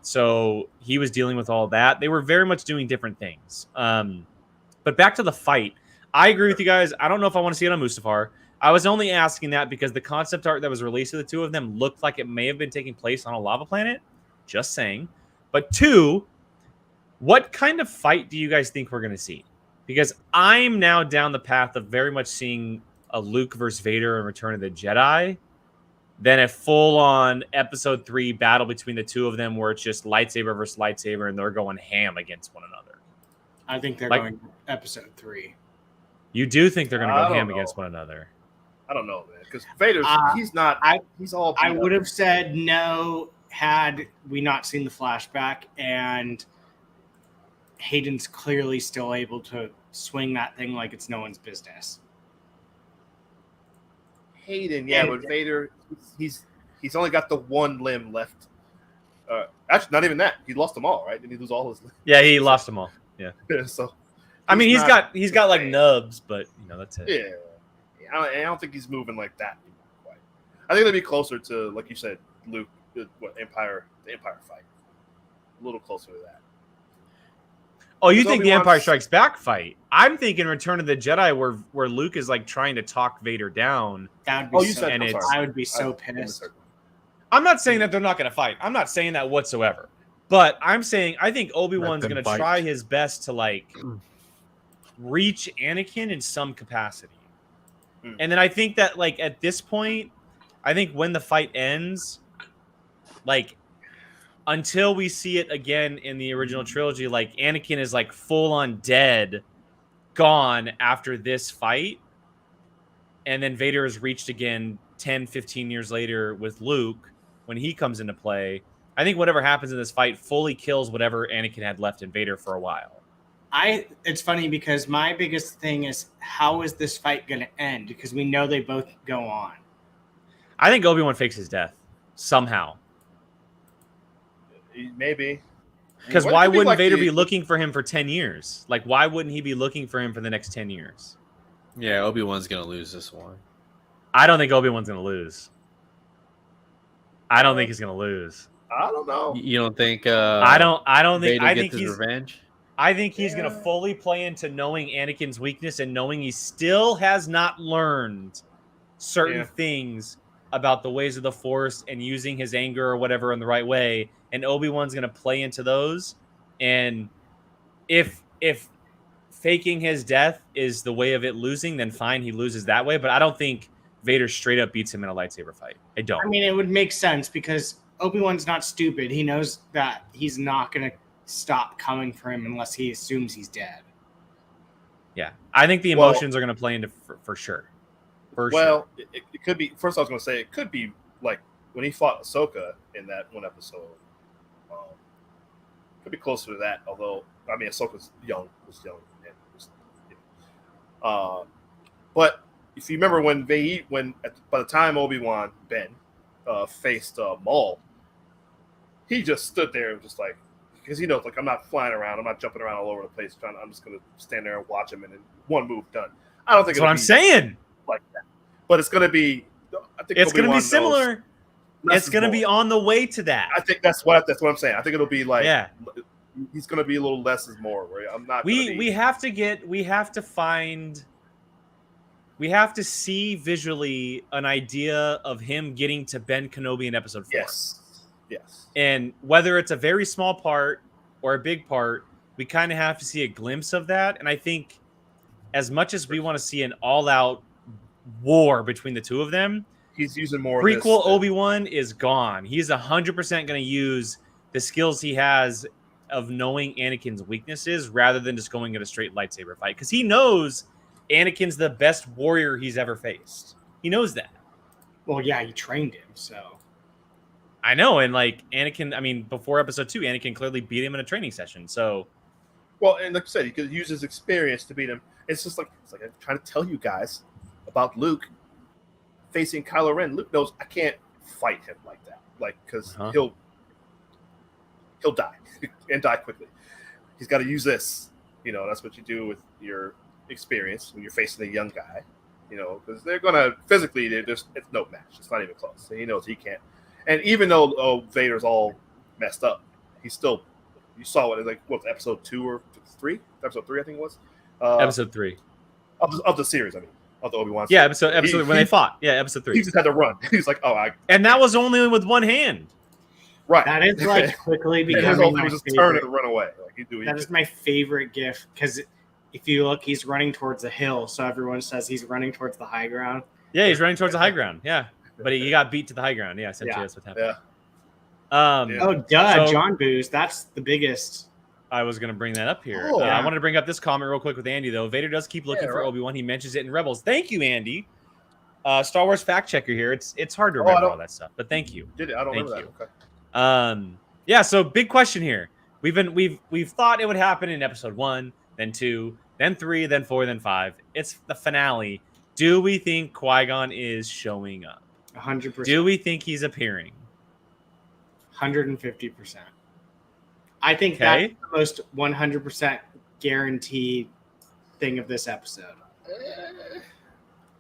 So he was dealing with all that. They were very much doing different things. But back to the fight. I agree with you guys. I don't know if I want to see it on Mustafar. I was only asking that because the concept art that was released of the two of them looked like it may have been taking place on a lava planet. Just saying. But two, what kind of fight do you guys think we're going to see? Because I'm now down the path of very much seeing a Luke versus Vader in Return of the Jedi. then a full-on episode 3 battle between the two of them where it's just lightsaber versus lightsaber and they're going ham against one another. I think they're going episode 3. You do think they're going to go ham against one another? I don't know, man. Because Vader's he's not. He's all. I would have said no had we not seen the flashback, and Hayden's clearly still able to swing that thing like it's no one's business. Hayden, yeah, but Vader, he's only got the one limb left. Actually, not even that. He lost them all, right? Didn't he lose all his limbs? Yeah, he lost them all. Yeah. So, I mean, he's got like nubs, but that's it. Yeah. I don't think he's moving like that quite. I think they'd be closer to, like you said, Luke, the Empire fight. A little closer to that. Oh, you think the Empire Strikes Back fight? I'm thinking Return of the Jedi, where Luke is like trying to talk Vader down. That would be I would be so pissed. I'm not saying that they're not going to fight. I'm not saying that whatsoever. But I'm saying I think Obi-Wan's going to try his best to like reach Anakin in some capacity. And then I think that like at this point, I think when the fight ends, like until we see it again in the original trilogy, like Anakin is like full on dead, gone after this fight. And then Vader is reached again 10, 15 years later with Luke when he comes into play. I think whatever happens in this fight fully kills whatever Anakin had left in Vader for a while. It's funny because my biggest thing is how is this fight going to end? Because we know they both go on. I think Obi-Wan fakes his death somehow. Maybe. Because why wouldn't Vader be looking for him for 10 years? Like, why wouldn't he be looking for him for the next 10 years? Yeah, Obi-Wan's going to lose this one. I don't think Obi-Wan's going to lose. I don't think he's going to lose. I don't know. You don't think I don't think Vader I gets think his revenge? I think he's going to fully play into knowing Anakin's weakness and knowing he still has not learned certain things about the ways of the Force and using his anger or whatever in the right way. And Obi-Wan's going to play into those. And if faking his death is the way of it losing, then fine, he loses that way. But I don't think Vader straight up beats him in a lightsaber fight. I don't. I mean, it would make sense because Obi-Wan's not stupid. He knows that he's not going to stop coming for him unless he assumes he's dead. Yeah, I think the emotions are going to play into for sure. It could be. First, I was going to say it could be like when he fought Ahsoka in that one episode. Could be closer to that. Although I mean, Ahsoka's young, but if you remember when by the time Obi-Wan Ben faced Maul, he just stood there and just like. Because he knows, like, I'm not flying around. I'm not jumping around all over the place. I'm just going to stand there and watch him, and then one move done. I don't think that's what I'm saying. Like that. But it's going to be. I think it's going to be similar. It's going to be on the way to that. I think that's what I'm saying. I think it'll be like. Yeah. He's going to be a little less is more. Where I'm not. We have to see visually an idea of him getting to Ben Kenobi in episode 4. Yes. And whether it's a very small part or a big part, we kind of have to see a glimpse of that. And I think as much as we want to see an all-out war between the two of them, he's using more prequel Obi-Wan is gone. He's 100% going to use the skills he has of knowing Anakin's weaknesses rather than just going at a straight lightsaber fight. Because he knows Anakin's the best warrior he's ever faced. He knows that. Well, yeah, he trained him, so... I know, and like Anakin, I mean, before episode 2, Anakin clearly beat him in a training session. So, well, and like I said, he could use his experience to beat him. It's like I'm trying to tell you guys about Luke facing Kylo Ren. Luke knows I can't fight him like that, like because he'll die and die quickly. He's got to use this. That's what you do with your experience when you're facing a young guy. Because they're gonna physically, it's no match. It's not even close. So he knows he can't. And even though Vader's all messed up, he's still. You saw what episode 2 or 3? Episode 3, I think it was. Episode 3 of the series. I mean, of the Obi-Wan. Yeah, episode when they fought. Yeah, episode 3. He just had to run. He's like, and that was only with one hand. Right. That is like quickly becoming my just turn and run away. That is my favorite gif because if you look, he's running towards a hill, so everyone says he's running towards the high ground. Yeah, he's running towards the high ground. Yeah. but he got beat to the high ground. Yeah, essentially that's what happened. Yeah. Oh, duh, So- John Boos. That's the biggest. I was going to bring that up here. Oh. I wanted to bring up this comment real quick with Andy, though. Vader does keep looking Yeah, for right. Obi-Wan. He mentions it in Rebels. Thank you, Andy. Star Wars fact checker here. It's hard to I remember don't- all that stuff, but thank you. Did it? I don't Thank remember that. Okay. Yeah, so big question here. We've thought it would happen in episode 1, then 2, then 3, then 4, then 5. It's the finale. Do we think Qui-Gon is showing up? 100%. Do we think he's appearing? 150%. I think Okay. that's the most 100% guaranteed thing of this episode.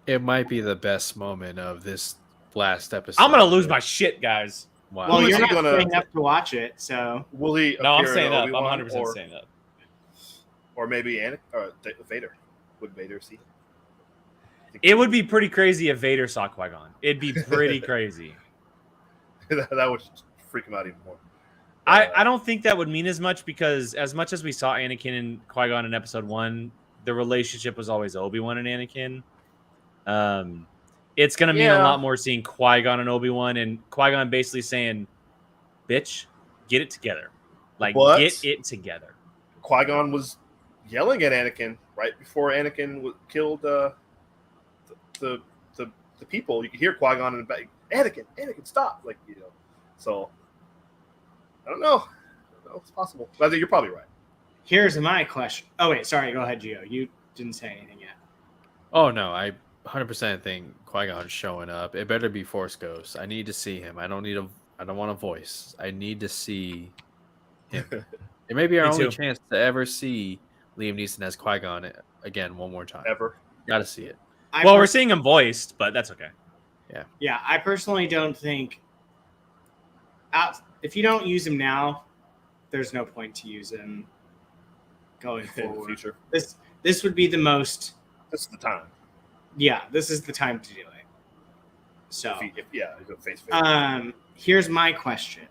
It might be the best moment of this last episode. I'm gonna lose my shit, guys. Wow. Well, Who is you're he not gonna- staying up to watch it, so Will he? No, I'm appear in staying up. I'm Obi-Wan 100% or, staying up. Or maybe Anakin or Vader. Would Vader see? It would be pretty crazy if Vader saw Qui-Gon. It'd be pretty crazy. That would freak him out even more. I don't think that would mean as much because as much as we saw Anakin and Qui-Gon in episode 1, the relationship was always Obi-Wan and Anakin. It's going to mean a lot more seeing Qui-Gon and Obi-Wan and Qui-Gon basically saying, bitch, get it together. Like, But- get it together. Qui-Gon was yelling at Anakin right before Anakin killed the people. You could hear Qui-Gon in the back. Anakin, stop! Like, you know. So I don't know. It's possible. But I think you're probably right. here's my question. Oh, wait, sorry. Go ahead, Gio. You didn't say anything yet. Oh no, I 100% think Qui-Gon's showing up. It better be Force Ghost. I need to see him. I don't want a voice. I need to see him. It may be our Me only too. chance to ever see Liam Neeson as Qui-Gon again one more time. Ever. Gotta see it. Well, we're seeing him voiced, but that's okay. Yeah, I personally don't think if you don't use him now, there's no point to use him going In the forward. future. This would be the most. This is the time. Yeah, this is the time to do it. So, If he's a face. here's my question.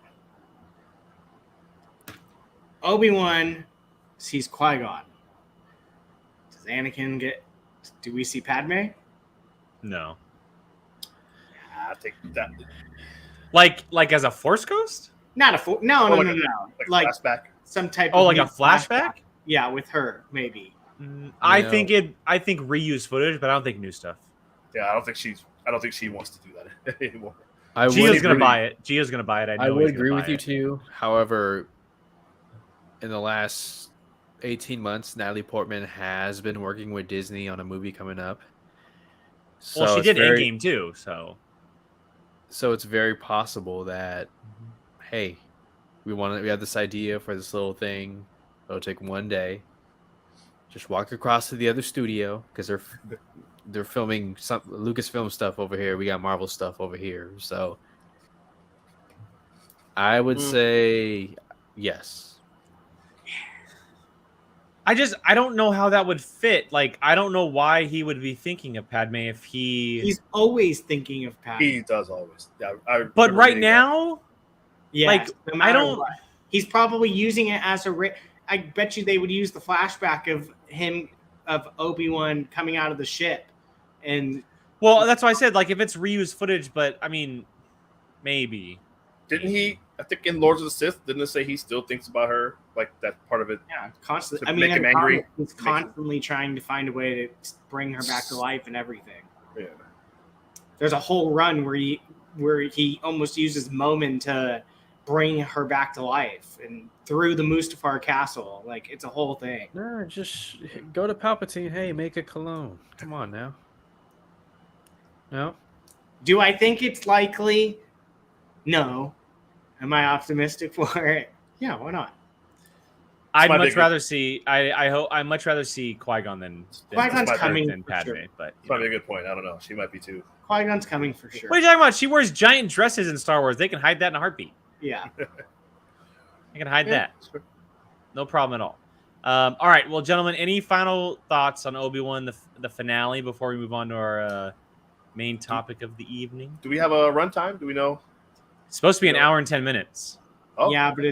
Obi-Wan sees Qui-Gon. Does Anakin get? Do we see Padme? No. I think that Like as a Force Ghost? Not a no, Oh, no, like no, a- no. like Like flashback. some type. Oh, of like a new flashback? Yeah, with her maybe. I No. think reused footage, but I don't think new stuff. Yeah, I don't think she wants to do that anymore. I Gio's would gonna agree- buy it. Gio's gonna buy it. I know would he's gonna agree buy with you it. too. However, in the last 18 months, Natalie Portman has been working with Disney on a movie coming up. So Well, she it's did very- Endgame too, so So it's very possible that, hey, we have this idea for this little thing. It'll take one day. Just walk across to the other studio because they're filming some Lucasfilm stuff over here. We got Marvel stuff over here. So I would say yes. I don't know how that would fit. Like, I don't know why he would be thinking of Padme if He's always thinking of Padme. He does always. Yeah, But right now, Yeah, like, no I matter don't- what. He's probably using it as I bet you they would use the flashback of Obi-Wan coming out of the ship, and well, that's why I said like if it's reused footage, but I mean, maybe. Didn't he? I think in Lords of the Sith, didn't it say he still thinks about her? Like that part of it. yeah, constantly. To I mean, make him in angry. comics, he's constantly trying to find a way to bring her back to life and everything. Yeah. There's a whole run where he almost uses Momin to bring her back to life and through the Mustafar castle. Like, it's a whole thing. No, just go to Palpatine. Hey, make a cologne. Come on now. No? Do I think it's likely? No. Am I optimistic for it? Yeah, why not? I'd my much big- rather see. I'd much rather see Qui-Gon than Qui-Gon's coming than for Padme. sure. But It's probably a good point. I don't know. She might be too. Qui-Gon's coming for sure. what are you talking about? She wears giant dresses in Star Wars. They can hide that in a heartbeat. Yeah. They can hide Yeah, that. No problem at all. All right, well, gentlemen, any final thoughts on Obi-Wan, the finale, before we move on to our main topic of the evening? Do we have a runtime? Do we know? It's supposed to be an No. hour and 10 minutes. Oh. Yeah, but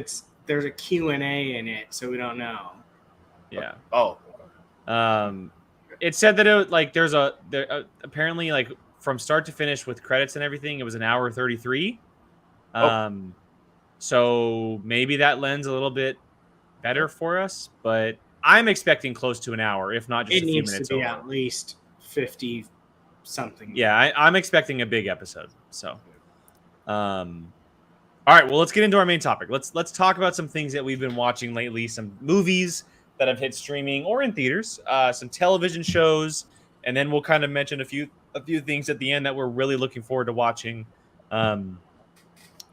there's a Q&A in it, so we don't know. Yeah. Oh. It said that there's apparently like from start to finish with credits and everything, it was an hour 33. Oh. So maybe that lends a little bit better for us, but I'm expecting close to an hour, if not just It a few needs minutes to be over. at least 50 something. Yeah, I'm expecting a big episode. So, all right, well, let's get into our main topic. Let's talk about some things that we've been watching lately, some movies that have hit streaming or in theaters, some television shows, and then we'll kind of mention a few things at the end that we're really looking forward to watching.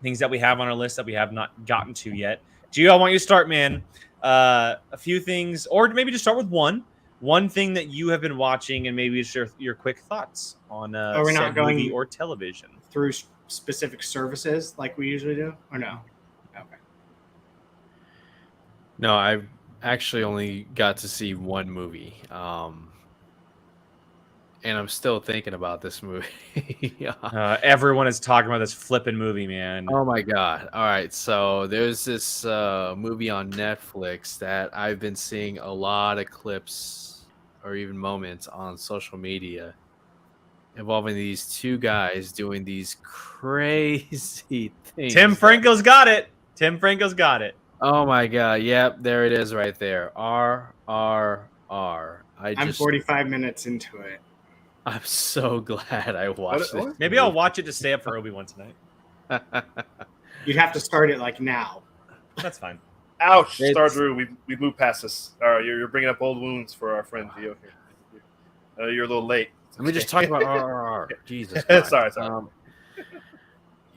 Things that we have on our list that we have not gotten to yet. Gio, I want you to start, man. A few things, or maybe just start with one thing that you have been watching, and maybe share your quick thoughts on we're said not going movie or television. through specific services like we usually do, or no? Okay. No, I've actually only got to see one movie. And I'm still thinking about this movie. Yeah. Everyone is talking about this flipping movie, man. Oh my god. All right. So there's this movie on Netflix that I've been seeing a lot of clips or even moments on social media involving these two guys doing these crazy things. Tim Franco's got it. Tim Franco's got it. Oh my god. Yep, there it is right there. RRR. I'm 45 minutes into it. I'm so glad I watched it. Maybe I'll watch it to stay up for Obi-Wan tonight. You'd have to start it like now. That's fine. Ouch, Star Drew. We moved past this. All right, you're bringing up old wounds for our friend Gio here. You're a little late. Let me just talk about RRR. Jesus. Sorry.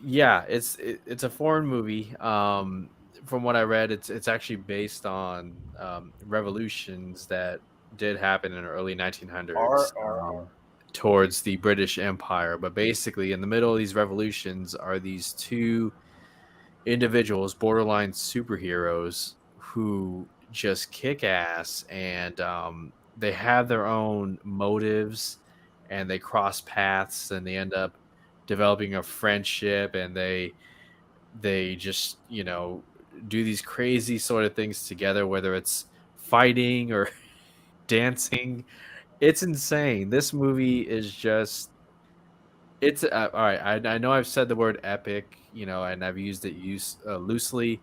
Yeah, it's a foreign movie. From what I read, it's actually based on revolutions that did happen in the early 1900s. Towards the British Empire. But basically, in the middle of these revolutions are these two individuals, borderline superheroes, who just kick ass, and they have their own motives, and they cross paths, and they end up developing a friendship, and they just, do these crazy sort of things together, whether it's fighting or dancing. It's insane. This movie is just, it's all right. I know I've said the word epic, and I've used it loosely.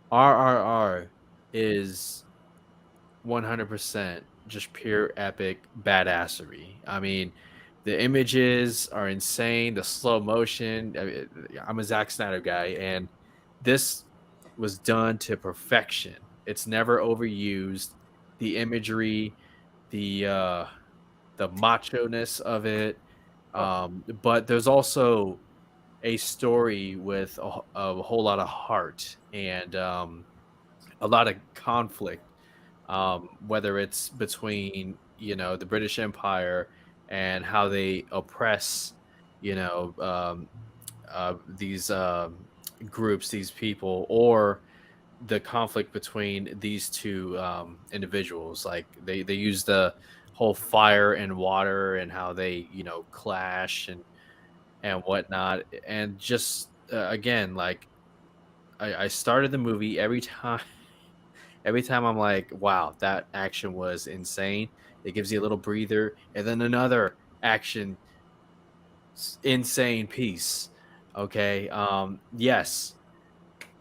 RRR is 100% just pure epic badassery. I mean, the images are insane. The slow motion. I'm a Zack Snyder guy, and this was done to perfection. It's never overused. The imagery, the macho-ness of it, but there's also a story with a whole lot of heart and a lot of conflict, whether it's between the British Empire and how they oppress these groups, these people, or the conflict between these two individuals. Like they use the whole fire and water and how they clash and whatnot, and just again, like I started the movie, every time I'm like, wow, that action was insane. It gives you a little breather, and then another action insane piece. Okay, yes,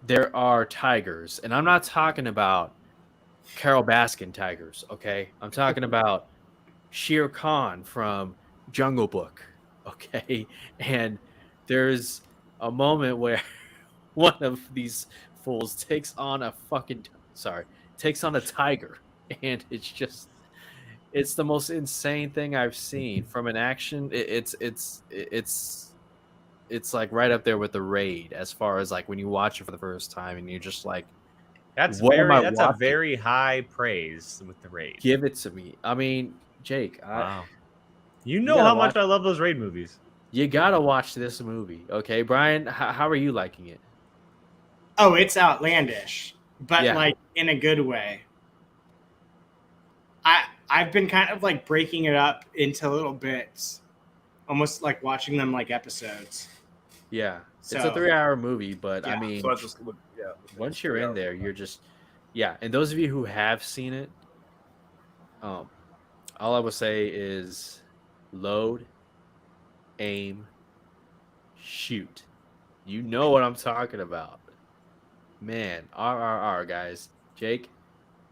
there are tigers, and I'm not talking about Carol Baskin tigers. Okay, I'm talking about Shere Khan from Jungle Book. Okay, and there's a moment where one of these fools takes on a tiger, and it's the most insane thing I've seen from an action. It's like right up there with The Raid, as far as like when you watch it for the first time and you're just like, that's a very high praise with The Raid. Give it to me. I mean, Jake, wow. You know how much I love those Raid movies. You gotta watch this movie, okay, Brian? How are you liking it? Oh, it's outlandish, but like in a good way. I've been kind of like breaking it up into little bits, almost like watching them like episodes. Yeah, it's a 3-hour movie, but yeah. I mean, once you're in there, you're just And those of you who have seen it, all I will say is load aim, shoot. You know what I'm talking about. Man, RRR, guys. Jake,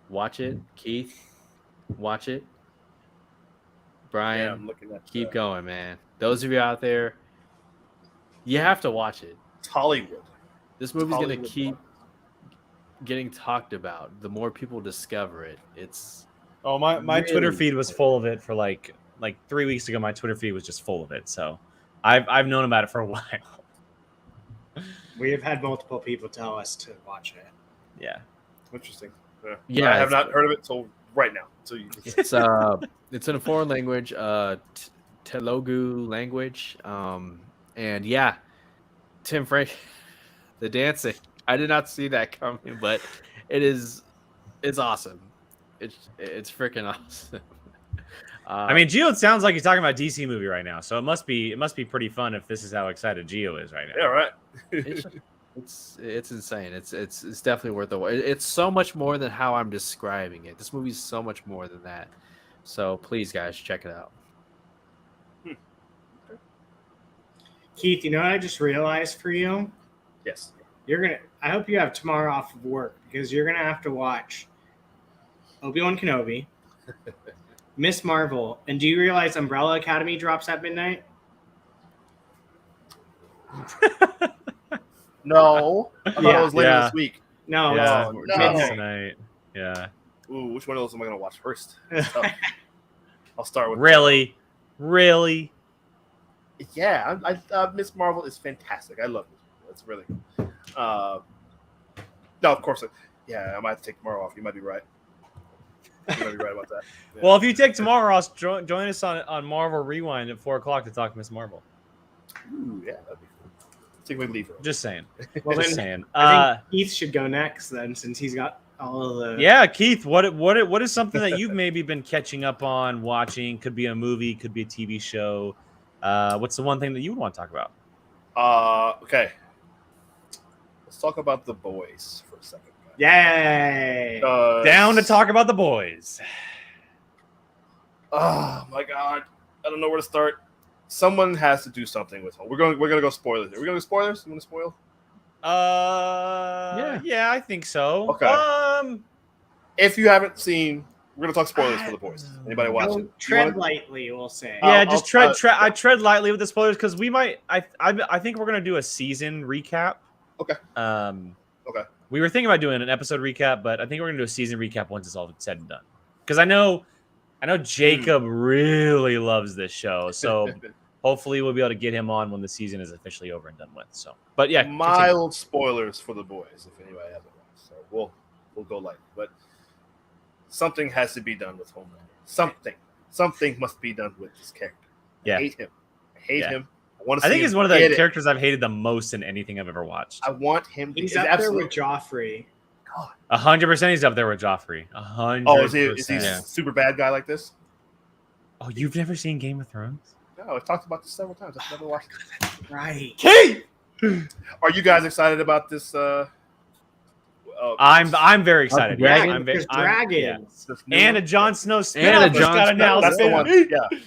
watch it. Keith, watch it. Brian, I'm looking at keep going, man. Those of you out there, you have to watch it. It's Hollywood. This movie's going to Hollywood keep getting talked about. The more people discover it, it's... Oh, my really Twitter feed was full of it for like 3 weeks ago. My Twitter feed was just full of it. So I've known about it for a while. We have had multiple people tell us to watch it. Yeah. Interesting. Yeah, I have not heard of it till right now. So it's in a foreign language, Telugu language, and yeah, Tim Frank, the dancing. I did not see that coming, but it's awesome. It's freaking awesome. I mean, Gio, it sounds like he's talking about a DC movie right now, so it must be pretty fun if this is how excited Gio is right now. Yeah, right. It's insane. It's definitely worth the wait. It's so much more than how I'm describing it. This movie's so much more than that. So please, guys, check it out. Keith, you know what I just realized for you? Yes. I hope you have tomorrow off of work because you're gonna have to watch Obi-Wan Kenobi, Miss Marvel, and do you realize Umbrella Academy drops at midnight? No. I thought it was later this week. No, Yeah, it's no. midnight. tonight. Yeah. Ooh, which one of those am I going to watch first? I'll start with Really? Yeah, Miss Marvel is fantastic. I love it. It's really good. No, of course. Yeah, I might have to take tomorrow off. You might be right. You might be right about that. Yeah. Well, if you take tomorrow off, join us on Marvel Rewind at 4:00 to talk Miss Marvel. Ooh, yeah, that'd be cool. Take my leave. Just saying. Well, Just then, saying. I think Keith should go next then, since he's got all of the. Yeah, Keith, what is something that you've maybe been catching up on, watching? Could be a movie, could be a TV show. What's the one thing that you would want to talk about? Okay. Let's talk about The Boys for a second. Yay! Down to talk about The Boys. Oh my god, I don't know where to start. Someone has to do something with home. We're gonna go spoilers. Are we gonna go spoilers? You want to spoil? Yeah, I think so. Okay. If you haven't seen, we're gonna talk spoilers for The Boys. Anybody watch it? Tread lightly, we'll say. Yeah, I'll just tread lightly with the spoilers because we might. I think we're gonna do a season recap. Okay. Okay. We were thinking about doing an episode recap, but I think we're gonna do a season recap once it's all said and done. Because I know Jacob really loves this show, so hopefully we'll be able to get him on when the season is officially over and done with. So, but yeah, mild spoilers for The Boys if anybody hasn't watched. So we'll go light, but something has to be done with Homelander. Something must be done with this character. Yeah. I hate him. I hate him. I think he's one of the characters I've hated the most in anything I've ever watched. I want him to He's up there with Joffrey. 100% he's up there with Joffrey. 100%. Oh, is he a super bad guy like this? Oh, you've never seen Game of Thrones? No, I've talked about this several times. I've never watched it. Right. Kate! Are you guys excited about this? I'm very excited. There's dragons. And a Jon Snow spin-off got announced. That's the one. Yeah.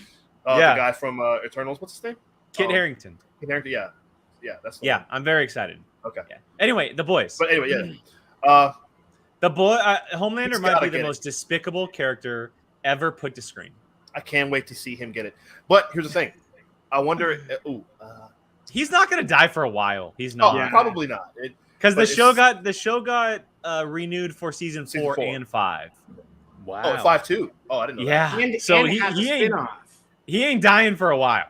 The guy from Eternals. What's his name? Kit Harington. Kit Harington. Yeah. That's the yeah. one. I'm very excited. Okay. Yeah. Anyway, The Boys. But anyway, yeah. The boy Homelander might be the most despicable character ever put to screen. I can't wait to see him get it. But here's the thing. I wonder. He's not going to die for a while. He's not. No, probably not. Because the show got renewed for season 4 and 5. Wow. Oh, 5 too. Oh, I didn't know. Yeah. And, so and he ain't dying for a while.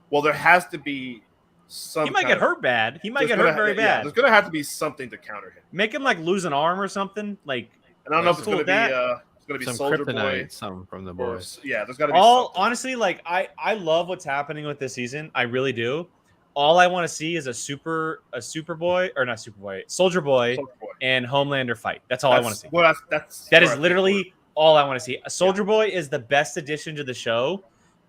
Well, there has to be some. He might get hurt bad. He might get hurt very bad. There's gonna have to be something to counter him. Make him like lose an arm or something. Like, and I don't know if it's gonna be some Soldier Kryptonite, Boy, some from The Boys. Yeah, there's got to be honestly, like I love what's happening with this season. I really do. All I want to see is a Soldier Boy and Homelander fight. That's all I want to see. Well, that is literally all I want to see. Soldier Boy is the best addition to the show.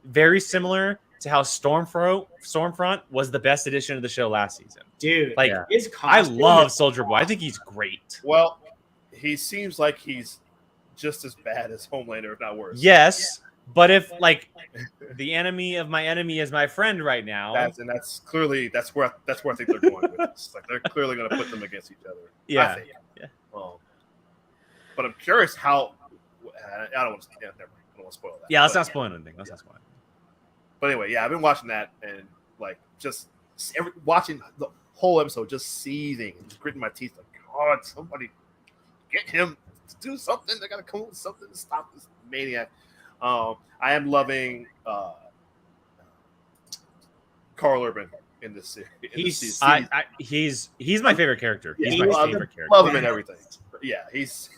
Very similar to how Stormfront was the best addition to the show last season. Dude, like his I love Soldier Boy. I think he's great. Well, he seems like he's just as bad as Homelander, if not worse. Yes, But if like the enemy of my enemy is my friend right now, that's clearly that's where I think they're going with this. Like they're clearly going to put them against each other. Yeah. I think. But I'm curious how. I don't want to. Yeah, never mind. I don't want to spoil that. Yeah, let's not spoil anything. Let's not spoil anything. But anyway, yeah, I've been watching that and like just watching the whole episode, just seething and just gritting my teeth. Like, God, somebody get him to do something. They got to come up with something to stop this maniac. I am loving Carl Urban in this series. He's my favorite character. Yeah, he's my favorite character. Love him in everything. Yeah, he's.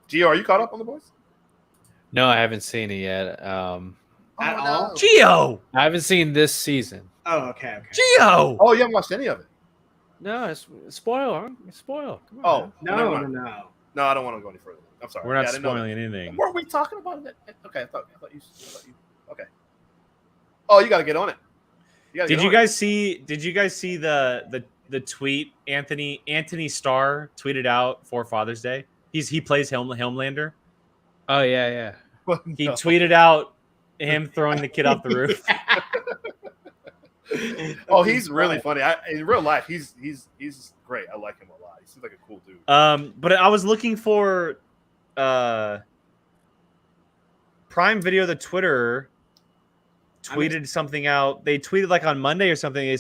Gio, are you caught up on The Boys? No, I haven't seen it yet. At all? Gio! I haven't seen this season. Oh, okay. Gio! Oh, you haven't watched any of it? No, it's spoil. Spoil. Come Oh, on. No. No, I don't want to go any further. I'm sorry. We're not I didn't know spoiling that. anything. Weren't we talking about it? Okay, I thought you. Okay. Oh, you got to get on it. Did you guys see the tweet Anthony Starr tweeted out for Father's Day? He plays Homelander. Oh yeah. He tweeted out him throwing the kid off the roof. Oh, he's really funny. In real life, he's great. I like him a lot. He seems like a cool dude. But I was looking for Prime Video, the Twitter tweeted something out. They tweeted like on Monday or something.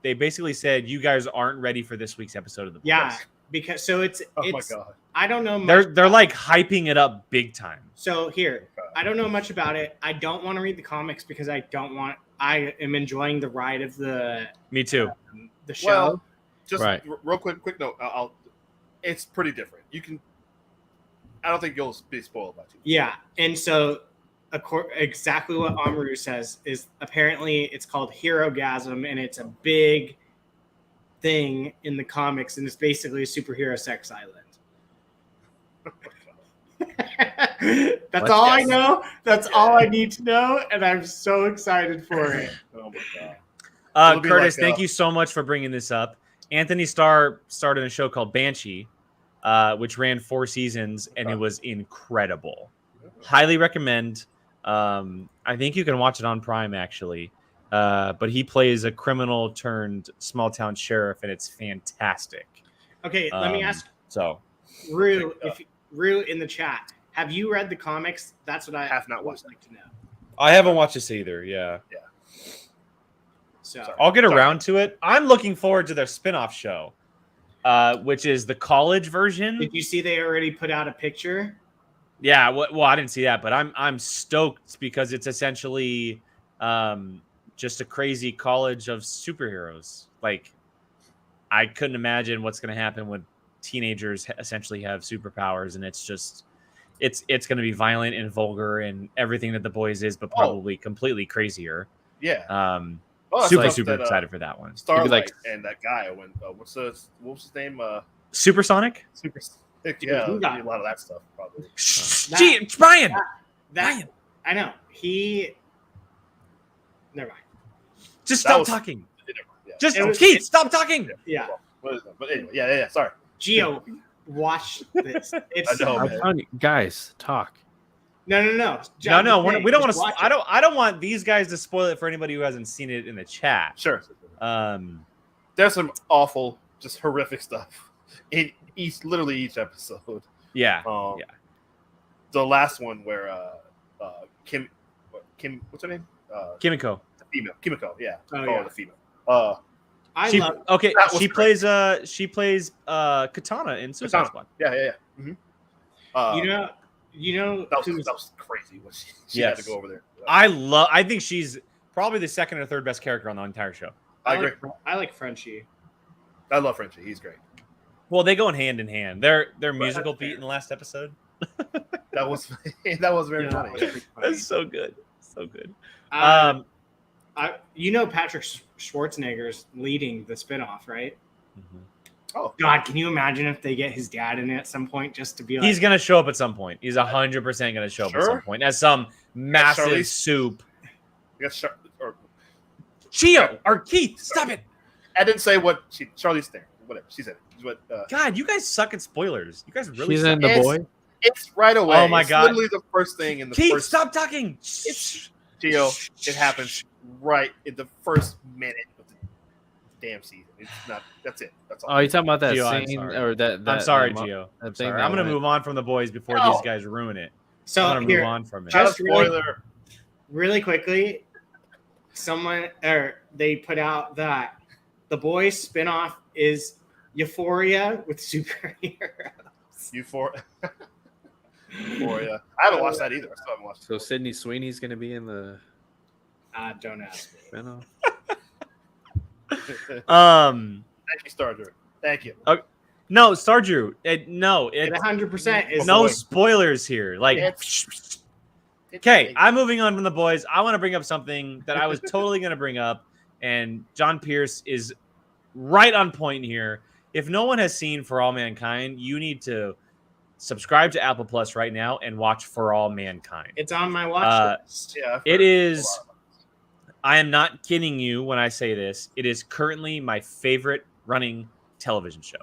They basically said you guys aren't ready for this week's episode of The Boys. Yeah, because it's my God. I don't know much. They're like hyping it up big time. So here, I don't know much about it. I don't want to read the comics because I am enjoying the ride of the Me too. The show. Well, just Right. real quick note. It's pretty different. I don't think you'll be spoiled by too much. Yeah, and so exactly what Amaru says is apparently it's called Herogasm, and it's a big thing in the comics, and it's basically a superhero sex island. That's all I know. That's all I need to know, and I'm so excited for it. Oh my God. Curtis, thank you so much for bringing this up. Anthony Starr started a show called Banshee, which ran 4 seasons, and it was incredible. Highly recommend. I think you can watch it on Prime, actually. But he plays a criminal turned small town sheriff, and it's fantastic. Okay, let me ask. So, Rue, Rue in the chat, have you read the comics? That's what I have not watched. Like to know. I haven't watched this either. Yeah. So I'll get around to it. I'm looking forward to their spin-off show, which is the college version. Did you see they already put out a picture? Yeah, well, I didn't see that, but I'm stoked because it's essentially just a crazy college of superheroes. Like, I couldn't imagine what's going to happen when teenagers essentially have superpowers, and it's going to be violent and vulgar and everything that The Boys is, but probably completely crazier. Yeah. Super excited for that one. Starlight and that guy. What was his name? Supersonic. Yeah, a lot of that stuff probably. Gee, Brian. Brian. I know. Never mind. Just stop talking. Yeah. Keith, stop talking. Yeah. But anyway, yeah. Sorry. Gio, watch this. It's I know, I'm telling you, guys, talk. No. No. We don't want to. I don't want these guys to spoil it for anybody who hasn't seen it in the chat. Sure. There's some awful, just horrific stuff in literally each episode. Yeah. The last one where Kim, what's her name? Kimiko. The female. Kimiko. Yeah. The female. She plays Katana in Suicide Squad. Yeah. Mm-hmm. You know that was crazy when she had to go over there. I think she's probably the second or third best character on the entire show. I agree. I like Frenchie. I love Frenchie. He's great. Well, they go hand in hand. Their musical beat in the last episode. That was very funny. That's so good. So good. Patrick Schwarzenegger's leading the spinoff, right? Mm-hmm. Oh God, can you imagine if they get his dad in it at some point just to be like? He's gonna show up at some point. He's 100% gonna show up at some point as some massive soup. Gio or Keith, stop it! I didn't say what Charlize Theron. Whatever she said. God, you guys suck at spoilers. You guys really. She's suck. in The Boy. It's right away. Oh my it's God. Literally the first thing in the Keith, first. stop talking. Gio, it happens right in the first minute of the damn season. It's not. That's it. That's all. Oh, you talking about that Gio, I'm scene sorry. or that? I'm sorry, that Gio. I'm thing sorry. that I'm going to went- move on from the boys before No. these guys ruin it. So I'm going to here, move on from it. Not a just really, spoiler. really quickly, they put out that the Boys spinoff is Euphoria with superheroes. Euphoria. I haven't watched that either. I still haven't watched it. So Sydney Sweeney's going to be in the Don't ask me. spinoff. Thank you, Star Drew. Thank you. No, Stardew. No, It it's 100% is no boy. spoilers here. Like, It's- okay, I'm moving on from the boys. I want to bring up something that I was totally going to bring up, and John Pierce is right on point here. If no one has seen For All Mankind, you need to subscribe to Apple Plus right now and watch For All Mankind. It's on my watch list. Yeah, I've It heard is. a lot. I am not kidding you when I say this. It is currently my favorite running television show.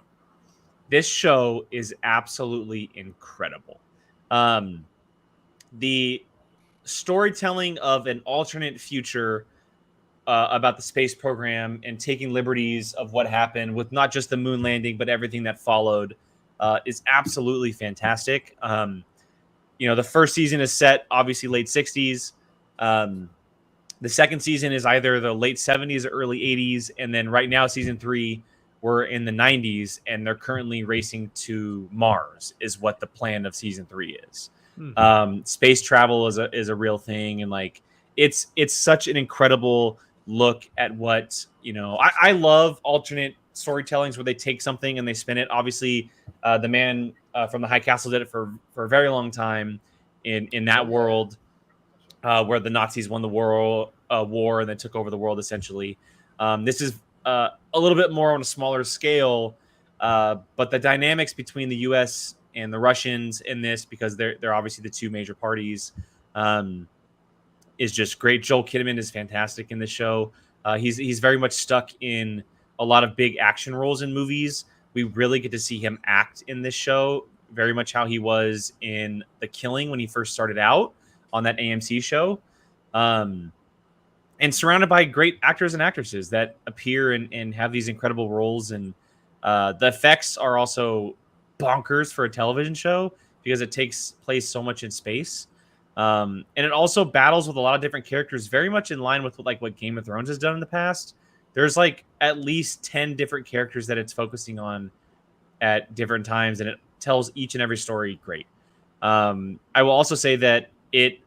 This show is absolutely incredible. The storytelling of an alternate future about the space program and taking liberties of what happened with not just the moon landing, but everything that followed is absolutely fantastic. The first season is set, obviously, late 60s. The second season is either the late 70s or early 80s. And then right now, season 3, we're in the 90s, and they're currently racing to Mars is what the plan of season 3 is. Space travel is a real thing. And like, it's such an incredible look at what, I love alternate storytellings where they take something and they spin it. Obviously, the man from the High Castle did it for a very long time in that world. Where the Nazis won the war and then took over the world, essentially. This is a little bit more on a smaller scale, but the dynamics between the U.S. and the Russians in this, because they're obviously the two major parties, is just great. Joel Kinnaman is fantastic in this show. He's very much stuck in a lot of big action roles in movies. We really get to see him act in this show, very much how he was in The Killing when he first started out on that AMC show, and surrounded by great actors and actresses that appear and have these incredible roles. And the effects are also bonkers for a television show because it takes place so much in space. And it also battles with a lot of different characters, very much in line with what Game of Thrones has done in the past. There's like at least 10 different characters that it's focusing on at different times, and it tells each and every story great. I will also say that it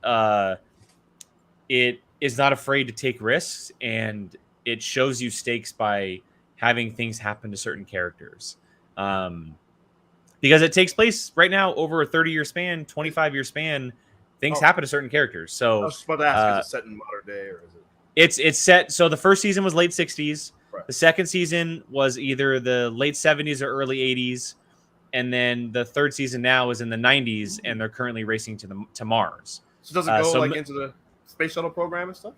is not afraid to take risks, and it shows you stakes by having things happen to certain characters. Because it takes place right now over a 30-year span, 25-year span. Things happen to certain characters. So I was just about to ask, is it set in modern day or is it? It's set. So the first season was late 60s. Right. The second season was either the late 70s or early 80s. And then the third season now is in the 90s, and they're currently racing to Mars. So does it go into the space shuttle program and stuff?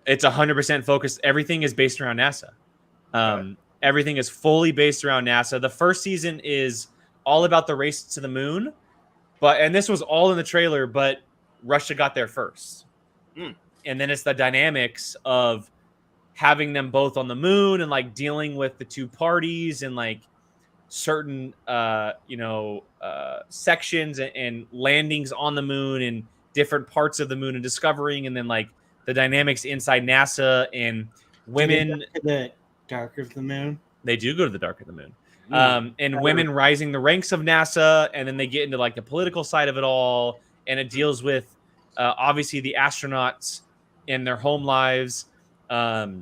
It's 100% focused. Everything is based around NASA. Everything is fully based around NASA. The first season is all about the race to the moon, and this was all in the trailer, but Russia got there first. And then it's the dynamics of having them both on the moon and like dealing with the two parties and like certain sections and landings on the moon and different parts of the moon and discovering, and then like the dynamics inside NASA and women. The dark of the moon. They do go to the dark of the moon. And women rising the ranks of NASA, and then they get into like the political side of it all, and it deals with obviously the astronauts and their home lives. So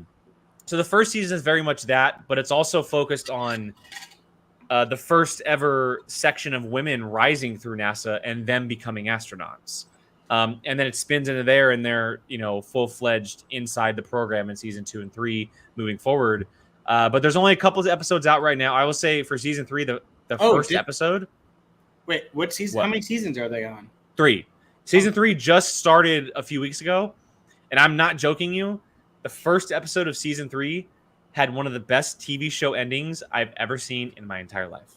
the first season is very much that, but it's also focused on the first ever section of women rising through NASA and them becoming astronauts. And then it spins into there, and they're full-fledged inside the program in season 2 and 3 moving forward. But there's only a couple of episodes out right now. I will say for season 3, the first episode. Wait, what season? How many seasons are they on? 3. Season 3 just started a few weeks ago, and I'm not joking you. The first episode of season 3 had one of the best TV show endings I've ever seen in my entire life.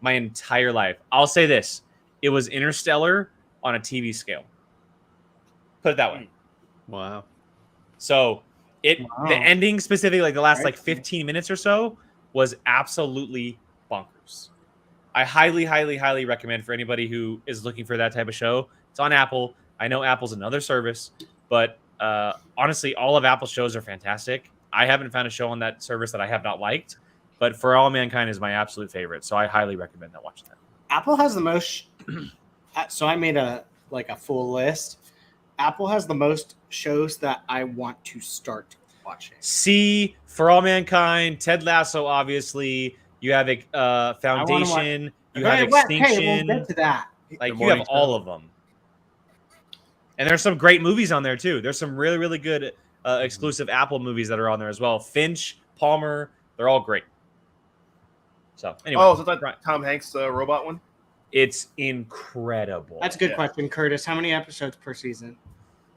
My entire life. I'll say this. It was Interstellar on a TV scale. Put it that way. Wow. So the ending specifically, like the last like 15 minutes or so, was absolutely bonkers. I highly, highly, highly recommend for anybody who is looking for that type of show. It's on Apple. I know Apple's another service, but honestly, all of Apple's shows are fantastic. I haven't found a show on that service that I have not liked, but For All Mankind is my absolute favorite. So I highly recommend that watching that. Apple has the most. So I made a full list. Apple has the most shows that I want to start watching. See, For All Mankind, Ted Lasso, obviously. You have Foundation. You have Extinction. Hey, we'll get to that. Like you have all of them. And there's some great movies on there too. There's some really, really good exclusive Apple movies that are on there as well. Finch, Palmer, they're all great. So anyway, is that Tom Hanks robot one? It's incredible. That's a good question, Curtis. How many episodes per season?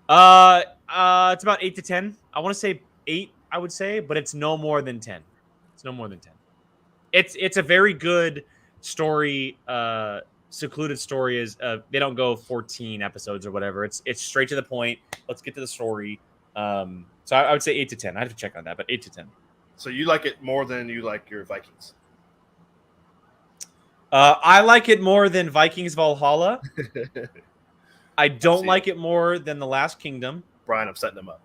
It's about 8 to 10. I want to say 8, I would say, but it's no more than 10. It's no more than 10. It's a very good story. Secluded story is they don't go 14 episodes or whatever. It's straight to the point. Let's get to the story. So I would say 8 to 10. I have to check on that, but 8 to 10. So you like it more than you like your Vikings? I like it more than Vikings Valhalla. I don't like it more than The Last Kingdom. Brian, I'm setting him up.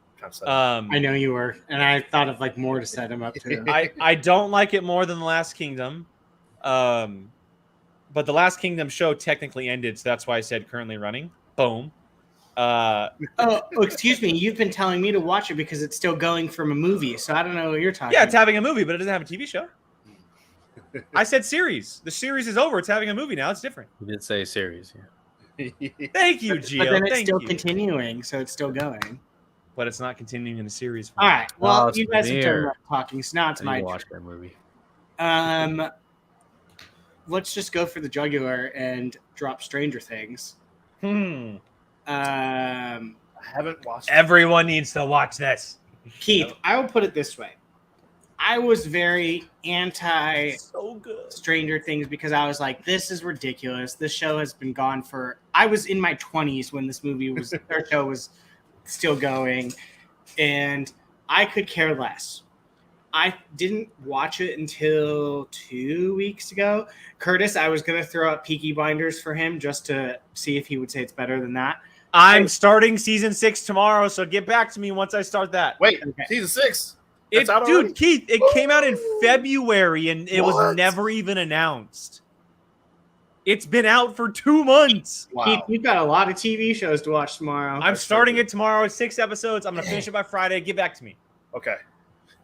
I know you were, and I thought of like more to set him up too. I don't like it more than The Last Kingdom. But The Last Kingdom show technically ended, so that's why I said currently running. Boom. Excuse me. You've been telling me to watch it because it's still going from a movie, so I don't know what you're talking Yeah, about. it's having a movie, but it doesn't have a TV show. I said series. The series is over. It's having a movie now. It's different. You did say series, yeah. Thank you, Gio. But then it's Thank still you. continuing, so it's still going. But it's not continuing in a series. All right. Well, it's you guys have done premiere. enough talking, so now it's I my need to turn. watch that movie. Let's just go for the jugular and drop Stranger Things. I haven't watched Everyone needs to watch this. Keith, I will put it this way. I was very anti So good. Stranger Things because I was like, this is ridiculous. This show has been gone for... I was in my 20s when this movie was... Their show was still going, and I could care less. I didn't watch it until 2 weeks ago. Curtis, I was going to throw out Peaky Blinders for him just to see if he would say it's better than that. I'm starting season 6 tomorrow, so get back to me once I start that. Wait, Okay. season 6? Dude, Keith, it came out in February and it was What? never even announced. It's been out for 2 months. Wow. Keith, you've got a lot of TV shows to watch tomorrow. I'm starting it tomorrow. 6 episodes. I'm gonna finish it by Friday. Get back to me, Okay.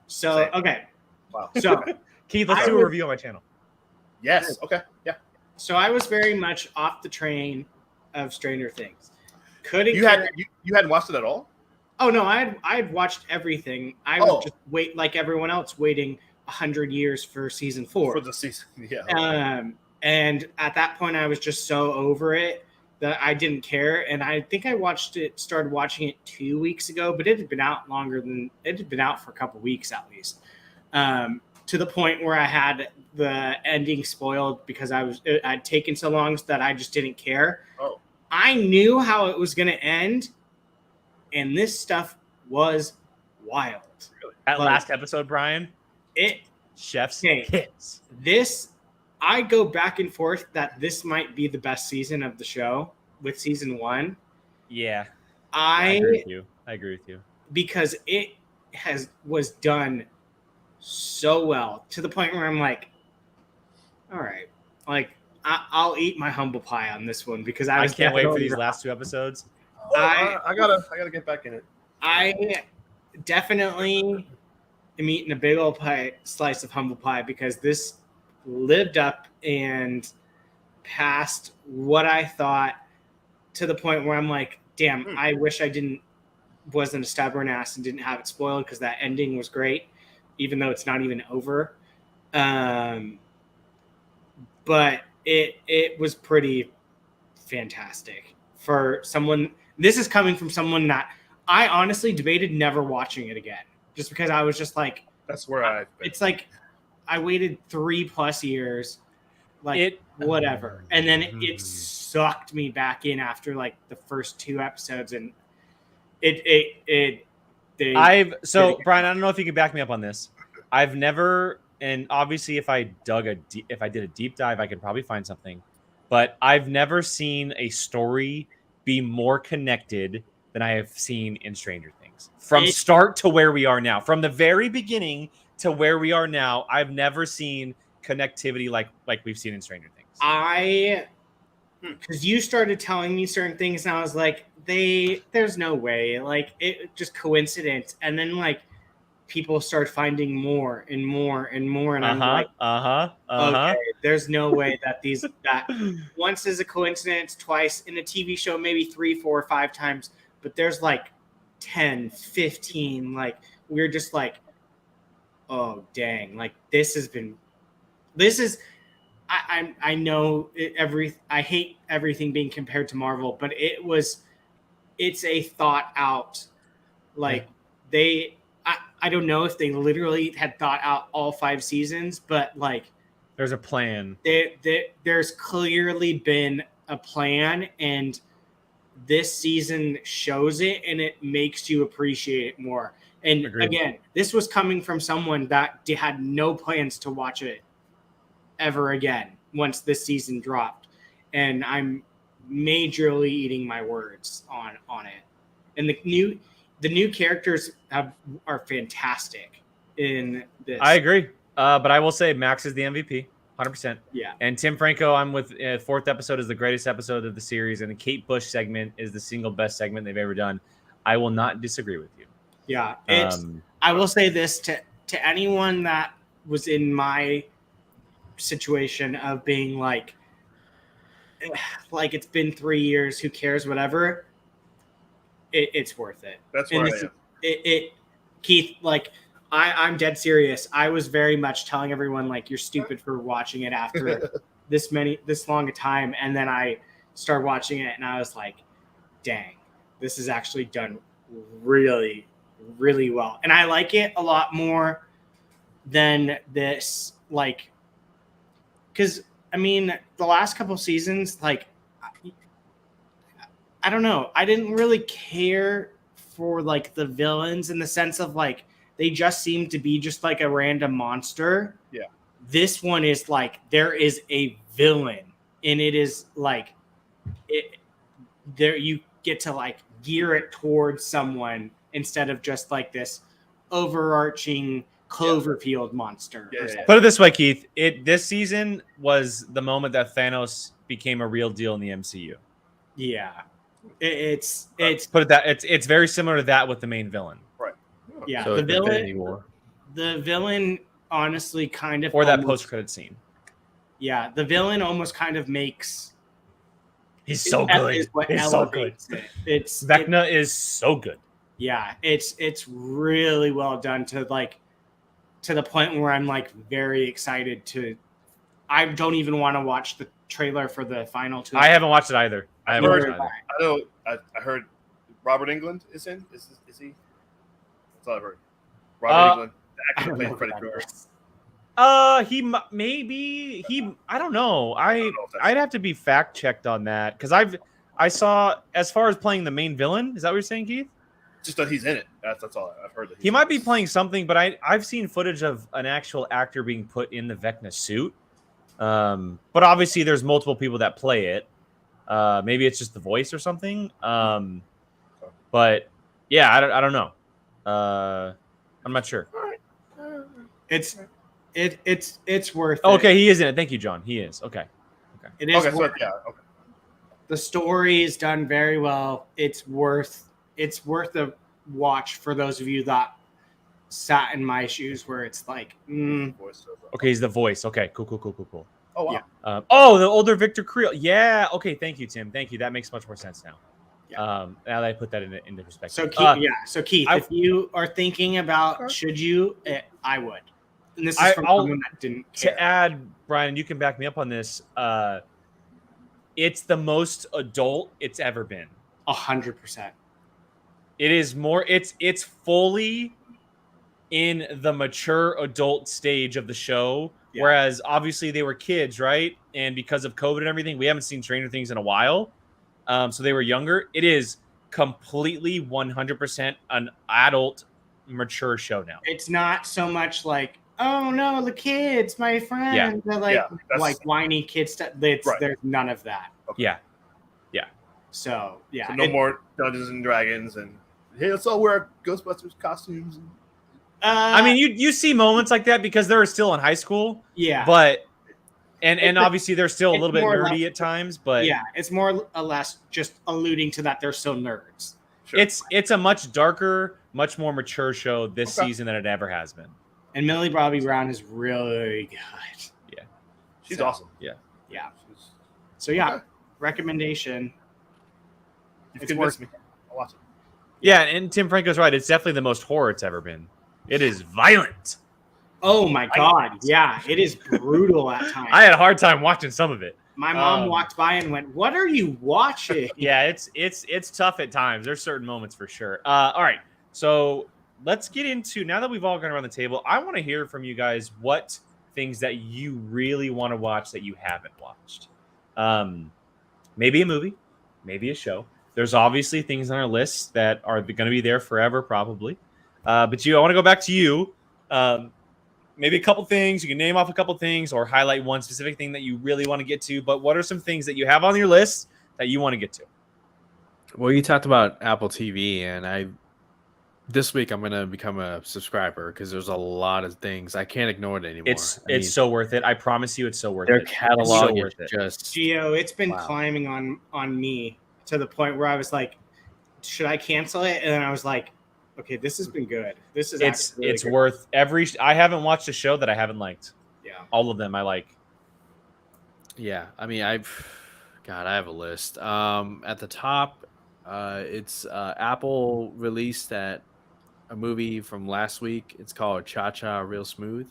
So, okay. Wow. So, Keith. Let's do a review on my channel. Yes. Okay. Yeah. so I was very much off the train of Stranger Things. Couldn't You care- hadn't watched it at all? Oh no, I'd watched everything. I would just wait like everyone else, waiting 100 years for season 4. For the season. Yeah. And at that point, I was just so over it that I didn't care. And I think I started watching it 2 weeks ago, but it had been out for a couple weeks at least. To the point where I had the ending spoiled because I'd taken so long that I just didn't care. Oh. I knew how it was going to end, and this stuff was wild. That Like, last episode, Brian. Chef's Okay. kiss. I go back and forth that this might be the best season of the show with season 1. Yeah, I agree with you. because it was done so well to the point where I'm like, all right, like I'll eat my humble pie on this one because I was can't wait for definitely these wrong. last 2 episodes. I gotta get back in it. I definitely am eating a big old slice of humble pie because this lived up and past what I thought to the point where I'm like, damn, I wish I wasn't a stubborn ass and didn't have it spoiled because that ending was great, even though it's not even over. But it was pretty fantastic for someone. This is coming from someone that I honestly debated never watching it again, just because I was just like, That's where I've been. it's like I waited 3+ years like whatever. And then it sucked me back in after like the first 2 episodes, and Brian, I don't know if you can back me up on this. I've never, and obviously if I did a deep dive, I could probably find something, but I've never seen a story be more connected than I have seen in Stranger Things. From start to where we are now, from the very beginning to where we are now, I've never seen connectivity like we've seen in Stranger Things. Because you started telling me certain things, and I was like, there's no way, like it just coincidence, and then like people start finding more and more and more, and I'm like, okay, there's no way that that once is a coincidence, twice in a TV show, maybe 3, 4, 5 times, but there's like 10, 15, like we're just like, oh dang, like this is I know I hate everything being compared to Marvel, but it's a thought out, like I don't know if they literally had thought out all 5 seasons, but like there's a plan. There's clearly been a plan, and this season shows it, and it makes you appreciate it more. And again, this was coming from someone that had no plans to watch it ever again once this season dropped, and I'm majorly eating my words on it. And the new characters are fantastic in this. I agree, but I will say Max is the MVP, 100%. Yeah. And Tim Franco, I'm with 4th episode is the greatest episode of the series, and the Kate Bush segment is the single best segment they've ever done. I will not disagree with you. Yeah, I will say this to anyone that was in my situation of being like it's been 3 years, who cares, whatever. It's worth it. That's where I am. Keith, like I'm dead serious. I was very much telling everyone like you're stupid for watching it after this long a time, and then I started watching it and I was like, dang, this is actually done really, really well. And I like it a lot more than this, like, because I mean the last couple seasons, like I don't know, I didn't really care for like the villains in the sense of like they just seem to be just like a random monster. Yeah. This one is like there is a villain, and it is like you get to like gear it towards someone instead of just like this overarching Cloverfield monster. Yeah. Put it this way, Keith. This season was the moment that Thanos became a real deal in the MCU. Yeah. It's put it that it's very similar to that with the main villain. Right. Yeah. So the villain honestly kind of that post-credit scene. Yeah, the villain almost kind of makes. He's so good. He's so good. It's Vecna is so good. Yeah, it's really well done to the point where I'm like very excited to. I don't even want to watch the trailer for the final 2. I haven't watched it either. I heard Robert Englund is in. Is he? That's all I've heard. Robert Englund, the actor playing Freddy Krueger. I don't know. I'd have to be fact checked on that because I saw as far as playing the main villain. Is that what you're saying, Keith? Just that he's in it. That's all I've heard. He might be playing something, but I've seen footage of an actual actor being put in the Vecna suit. But obviously, there's multiple people that play it. Maybe it's just the voice or something. But yeah, I don't know. I'm not sure. It's worth it. Okay, he is in it. Thank you, John. He is. Okay. It is. Okay, okay. The story is done very well. It's worth a watch for those of you that sat in my shoes where it's like, Okay, he's the voice. Okay, cool. Oh wow. Yeah. The older Victor Creel. Yeah. Okay. Thank you, Tim. Thank you. That makes much more sense now. Yeah. Now that I put that into perspective. So Keith, if you are thinking about should you, I would. And this is from someone that didn't care. To add, Brian, you can back me up on this. It's the most adult it's ever been. 100%. It is more. It's fully in the mature adult stage of the show Yeah. Whereas obviously they were kids, right? And because of COVID and everything, we haven't seen Stranger Things in a while. So they were younger. It is completely 100% an adult, mature show now. It's not so much like, oh no, the kids, my friends, Yeah. they're like that's- whiny kid stuff. Right. There's none of that. Okay. Yeah. So yeah, So no more Dungeons and Dragons and hey, let's all wear Ghostbusters costumes. I mean, you see moments like that because they're still in high school, yeah, but and obviously they're still a it's little bit more nerdy like- at times, but yeah, it's more or less just alluding to that they're still nerds. Sure. it's a much darker, much more mature show this Okay. season than it ever has been. And Millie Bobby Brown is really good. She's So, awesome. Yeah. She's- So yeah, Okay. recommendation. You've It's convinced me. I'll watch it. Yeah, and Tim Franco's right. It's definitely the most horror it's ever been. It is violent. Oh my god, yeah, it is brutal at times. I had a hard time watching some of it. My mom Um, walked by and went, "What are you watching?" Yeah, it's tough at times. There's certain moments for sure. All right, so let's get into, now that we've all gone around the table, I want to hear from you guys what things that you really want to watch that you haven't watched. Maybe a movie, maybe a show. There's obviously things on our list that are going to be there forever, probably. But I want to go back to you. Maybe a couple things. You can name off a couple things or highlight one specific thing that you really want to get to. But what are some things that you have on your list that you want to get to? Well, you talked about Apple TV, and this week I'm gonna become a subscriber because there's a lot of things I can't ignore it anymore. It's so worth it. I promise you, it's so worth their it. catalog so is worth it. just Gio, it's been Wow. climbing on me to the point where I was like, "Should I cancel it?" And then I was like, "Okay, this has been good. This is It's actually really good." worth every. I haven't watched a show that I haven't liked. Yeah. All of them I like. yeah. I mean, I have a list. At the top, it's Apple released a movie from last week. It's called Cha Cha Real Smooth.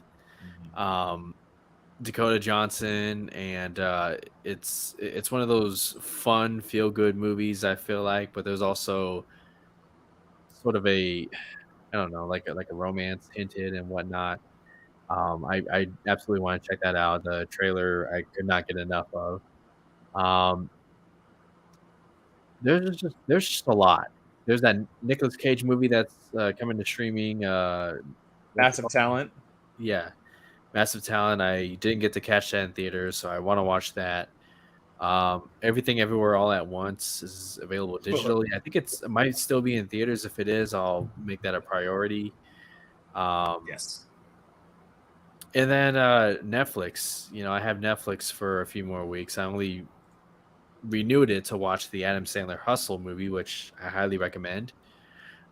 Dakota Johnson, and it's one of those fun, feel good movies. I feel like, but there's also sort of I don't know, like a romance hinted and whatnot. I absolutely want to check that out. The trailer I could not get enough of. There's just a lot. There's that Nicolas Cage movie that's coming to streaming. Massive Talent. Yeah, Massive Talent. I didn't get to catch that in theaters, so I want to watch that. Everything Everywhere All at Once is available digitally. I think it might still be in theaters. If it is, I'll make that a priority. Yes. And then Netflix. I have Netflix for a few more weeks. I only renewed it to watch the Adam Sandler Hustle movie, which I highly recommend.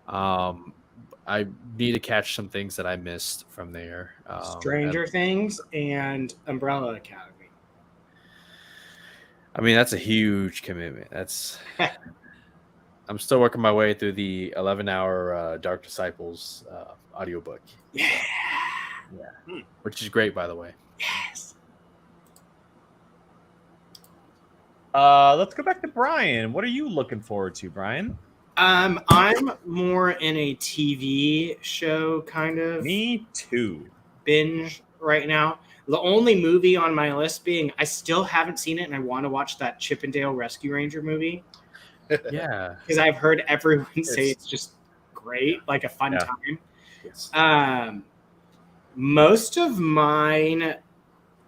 I need to catch some things that I missed from there. Stranger Things and Umbrella Academy. I mean, that's a huge commitment. I'm still working my way through the 11-hour Dark Disciples audiobook. Yeah. Which is great, by the way. Yes. Let's go back to Brian. What are you looking forward to, Brian? I'm more in a TV show kind of Me too. binge right now. The only movie on my list being I still haven't seen it, and I want to watch that Chip and Dale Rescue Ranger movie Yeah. because I've heard everyone say it's just great, like a fun time. Yes. Most of mine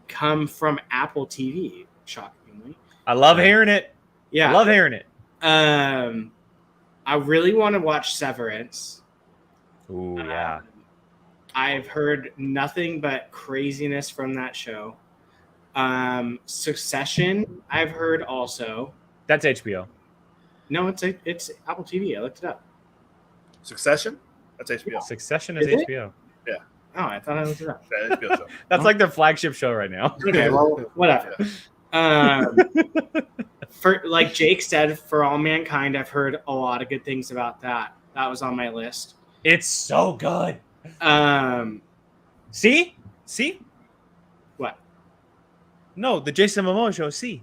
come from Apple TV, shockingly. I love hearing it. Yeah. I love hearing it. I really want to watch Severance. Ooh, yeah. I've heard nothing but craziness from that show. Succession, I've heard also. That's HBO. No, it's Apple TV. I looked it up. Succession? That's HBO. Succession is Is it? HBO. Oh, I thought I looked it up. Yeah, it's HBO show. That's like their flagship show right now. Okay, well, whatever. For like Jake said, For All Mankind, I've heard a lot of good things about that. That was on my list. It's so good. See? What? No, the Jason Momoa show. See,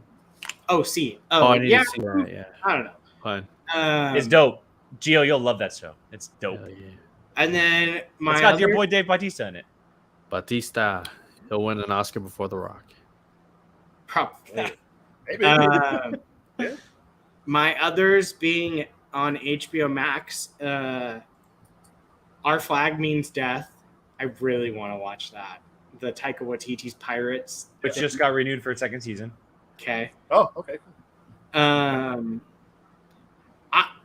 Oh, see. Oh, Oh, I need yeah. to see that. Yeah. I don't know. Fun. it's dope. Gio, you'll love that show. It's dope. Hell yeah. And then It's got your boy Dave Bautista in it. Batista. He'll win an Oscar before The Rock. Probably. Maybe. Yeah. My others being on HBO Max, Our Flag Means Death. I really want to watch that. The Taika Waititi's Pirates. Which just got renewed for its second season. Okay. Oh, okay.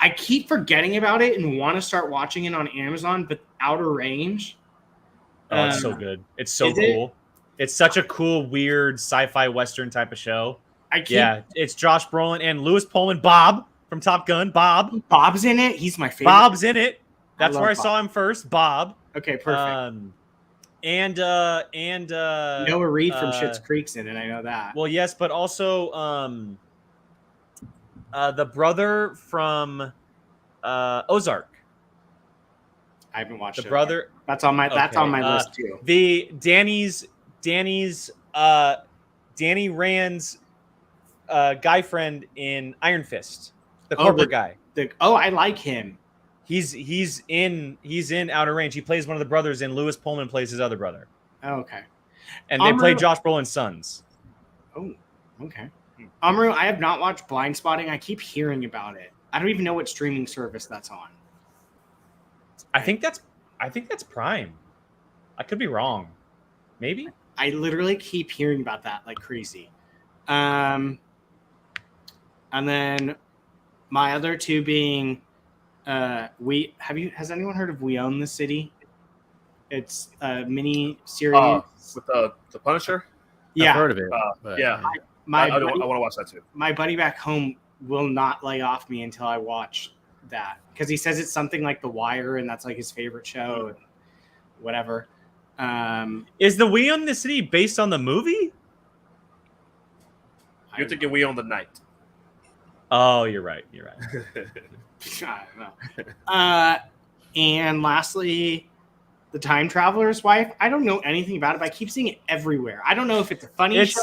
I keep forgetting about it and want to start watching it on Amazon, but Outer Range. Oh, it's so good. It's so cool. It's such a cool, weird sci-fi Western type of show. It's Josh Brolin and Lewis Pullman, Bob from Top Gun. Bob's in it. He's my favorite. Bob's in it. That's where I saw him first. Bob. Okay, perfect. And Noah Reed from Schitt's Creek's in it. I know that. Well, yes, but also the brother from Ozark. I haven't watched the brother. That's on my list too. The Danny Rand's guy friend in Iron Fist, the corporate guy. I like him. He's in Outer Range. He plays one of the brothers, and Lewis Pullman plays his other brother. Oh, okay. And they play Josh Brolin's sons. Oh, okay. Amaru, I have not watched Blind Spotting. I keep hearing about it. I don't even know what streaming service that's on. I think that's Prime. I could be wrong. Maybe. I literally keep hearing about that like crazy. And then my other two being has anyone heard of We Own the City? It's a mini series with the Punisher. Yeah, I've heard of it. Yeah, I want to watch that too. My buddy back home will not lay off me until I watch that because he says it's something like The Wire and that's like his favorite show and whatever. Is the We Own the City based on the movie? You're thinking We Own the Night. Oh, you're right. I don't know. And lastly, The Time Traveler's Wife. I don't know anything about it, but I keep seeing it everywhere. I don't know if it's a funny show.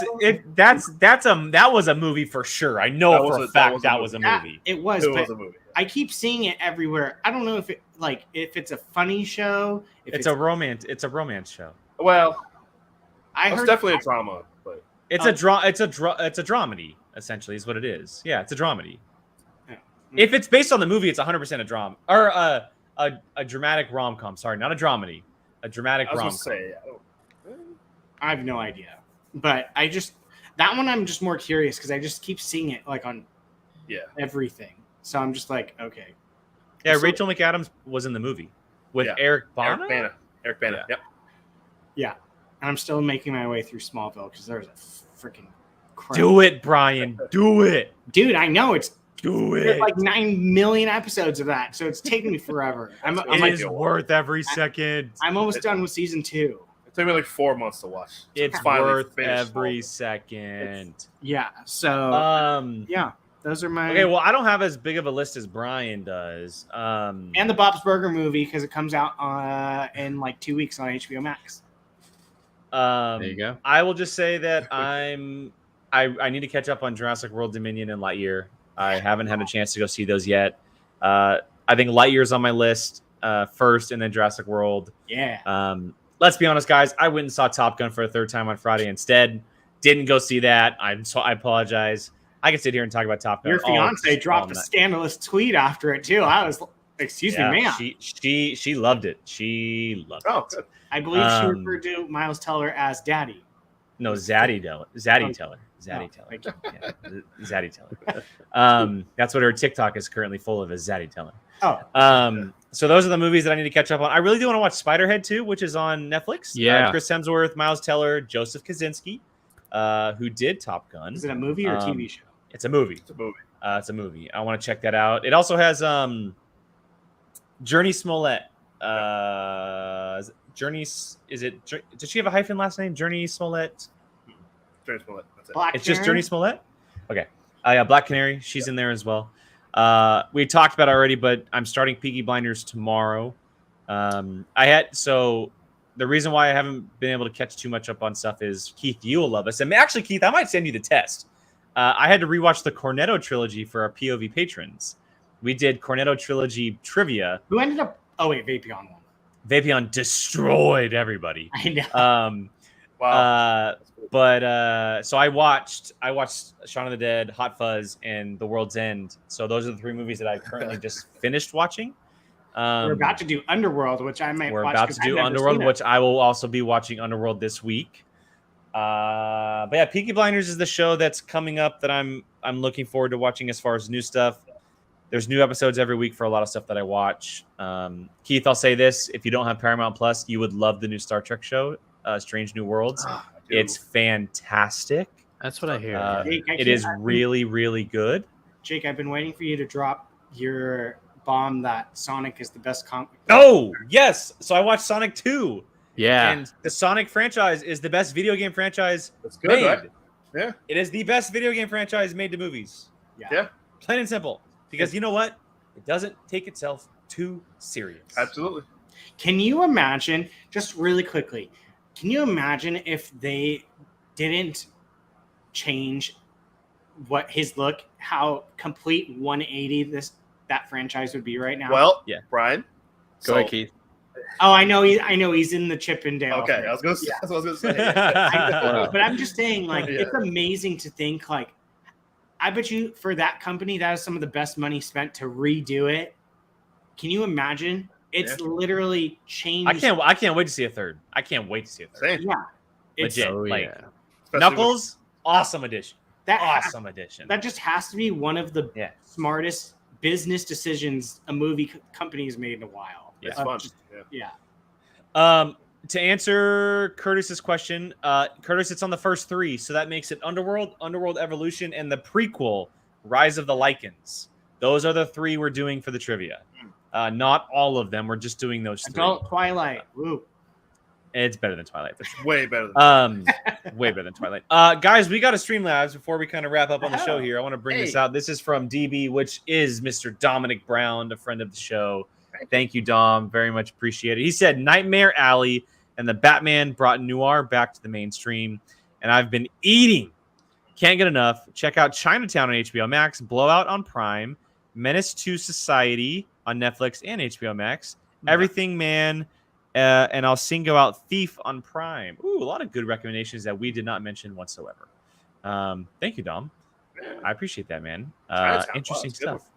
That was a movie for sure. I know for a fact that was a movie. It was a movie. I keep seeing it everywhere. I don't know if it's a funny show. It's a romance show. Well, it's definitely a drama, but it's a dramedy. Essentially, is what it is. Yeah, it's a dramedy. Yeah. If it's based on the movie, it's 100% a drama or a dramatic rom-com. Sorry, not a dramedy, a dramatic rom-com. I have no idea, but that one I'm just more curious because I just keep seeing it like on everything. So I'm just like, okay. Yeah, Rachel McAdams was in the movie with Eric Bana. Eric Bana. Yep. Yeah, and I'm still making my way through Smallville because there's a freaking. Do it, Brian. Do it. Dude, I know There's like 9 million episodes of that, so it's taking me forever. It's worth every second. I'm almost done with season 2. It took me like 4 months to watch. It's worth every second. So yeah, those are my. Okay, well, I don't have as big of a list as Brian does. And the Bob's Burger movie because it comes out in like 2 weeks on HBO Max. There you go. I will just say that I need to catch up on Jurassic World Dominion and Lightyear. I haven't had a chance to go see those yet. I think Lightyear's on my list first, and then Jurassic World. Yeah. Let's be honest, guys. I went and saw Top Gun for a third time on Friday instead. Didn't go see that. I apologize. I can sit here and talk about Top Gun. Your fiance dropped a scandalous tweet after it too. I was, excuse me, ma'am. She loved it. She loved it. Good. I believe she referred to Miles Teller as Daddy. No, Zaddy Teller. Zaddy Teller. Zaddy Teller. That's what her TikTok is currently full of, is Zaddy Teller. So those are the movies that I need to catch up on. I really do want to watch Spiderhead 2, which is on Netflix. Yeah. Chris Hemsworth, Miles Teller, Joseph Kosinski, who did Top Gun. Is it a movie or a TV show? It's a movie. It's a movie. I want to check that out. It also has Journey Smollett. Does she have a hyphen last name? Journey Smollett. Journey Smollett. That's it. It's just Journey Smollett. Okay. Black Canary. She's in there as well. We talked about it already, but I'm starting Peaky Blinders tomorrow. The reason why I haven't been able to catch too much up on stuff is Keith, you will love us. And actually, Keith, I might send you the test. I had to rewatch the Cornetto trilogy for our POV patrons. We did Cornetto trilogy trivia. Who ended up? Oh wait, Vapion won. Vapion destroyed everybody. I know. Wow. So I watched Shaun of the Dead, Hot Fuzz, and The World's End. So those are the 3 movies that I currently just finised watching. We're about to do Underworld, which I might. We're watch about to do Underworld, which I will also be watching Underworld this week. But yeah, Peaky Blinders is the show that's coming up that I'm looking forward to watching as far as new stuff. There's new episodes every week for a lot of stuff that I watch. Keith, I'll say this: if you don't have Paramount Plus, you would love the new Star Trek show, Strange New Worlds. It's fantastic. That's what I hear. Jake, It is really, really good. Jake, I've been waiting for you to drop your bomb that Sonic is the best comic. Oh yes, so I watched Sonic 2. Yeah, And the Sonic franchise is the best video game franchise That's good, made. right? Yeah. It is the best video game franchise made to movies. Yeah. Plain and simple. Because you know what? It doesn't take itself too serious. Absolutely. Can you imagine, just really quickly, can you imagine if they didn't change what his look, how complete 180 that franchise would be right now? Well, Yeah. Brian. go ahead, Keith. Oh, I know he's in the Chip and Dale. Okay, I was gonna say. That's what I was gonna say. But I'm just saying, like, Yeah. it's amazing to think, like, I bet you for that company, that is some of the best money spent to redo it. Can you imagine? It's literally changed. I can't wait to see a third. I can't wait to see a third. Same. Yeah. It's Legit. Oh, like yeah. Especially Knuckles, awesome addition. that Awesome addition. that just has to be one of the Yeah. smartest business decisions a movie company has made in a while. It's Yeah. fun. Just- Yeah. yeah. To answer Curtis's question, Curtis, it's on the first 3, so that makes it Underworld, Underworld Evolution, and the prequel, Rise of the Lycans. Those are the 3 we're doing for the trivia. Not all of them. We're just doing those 3. Adult Twilight. Woo. It's better than Twilight. For sure. Way better than Way better than Twilight. Guys, we got a Streamlabs before we kind of wrap up on the show here. I want to bring this out. This is from DB, which is Mr. Dominic Brown, a friend of the show. Thank you, Dom. Very much appreciated. He said Nightmare Alley and the Batman brought noir back to the mainstream, and I've been eating. Can't get enough. Check out Chinatown on HBO Max, Blowout on Prime, Menace to Society on Netflix and HBO Max, Everything Man, and I'll single out Thief on Prime. Ooh, a lot of good recommendations that we did not mention whatsoever. Thank you, Dom. I appreciate that, man. Interesting stuff.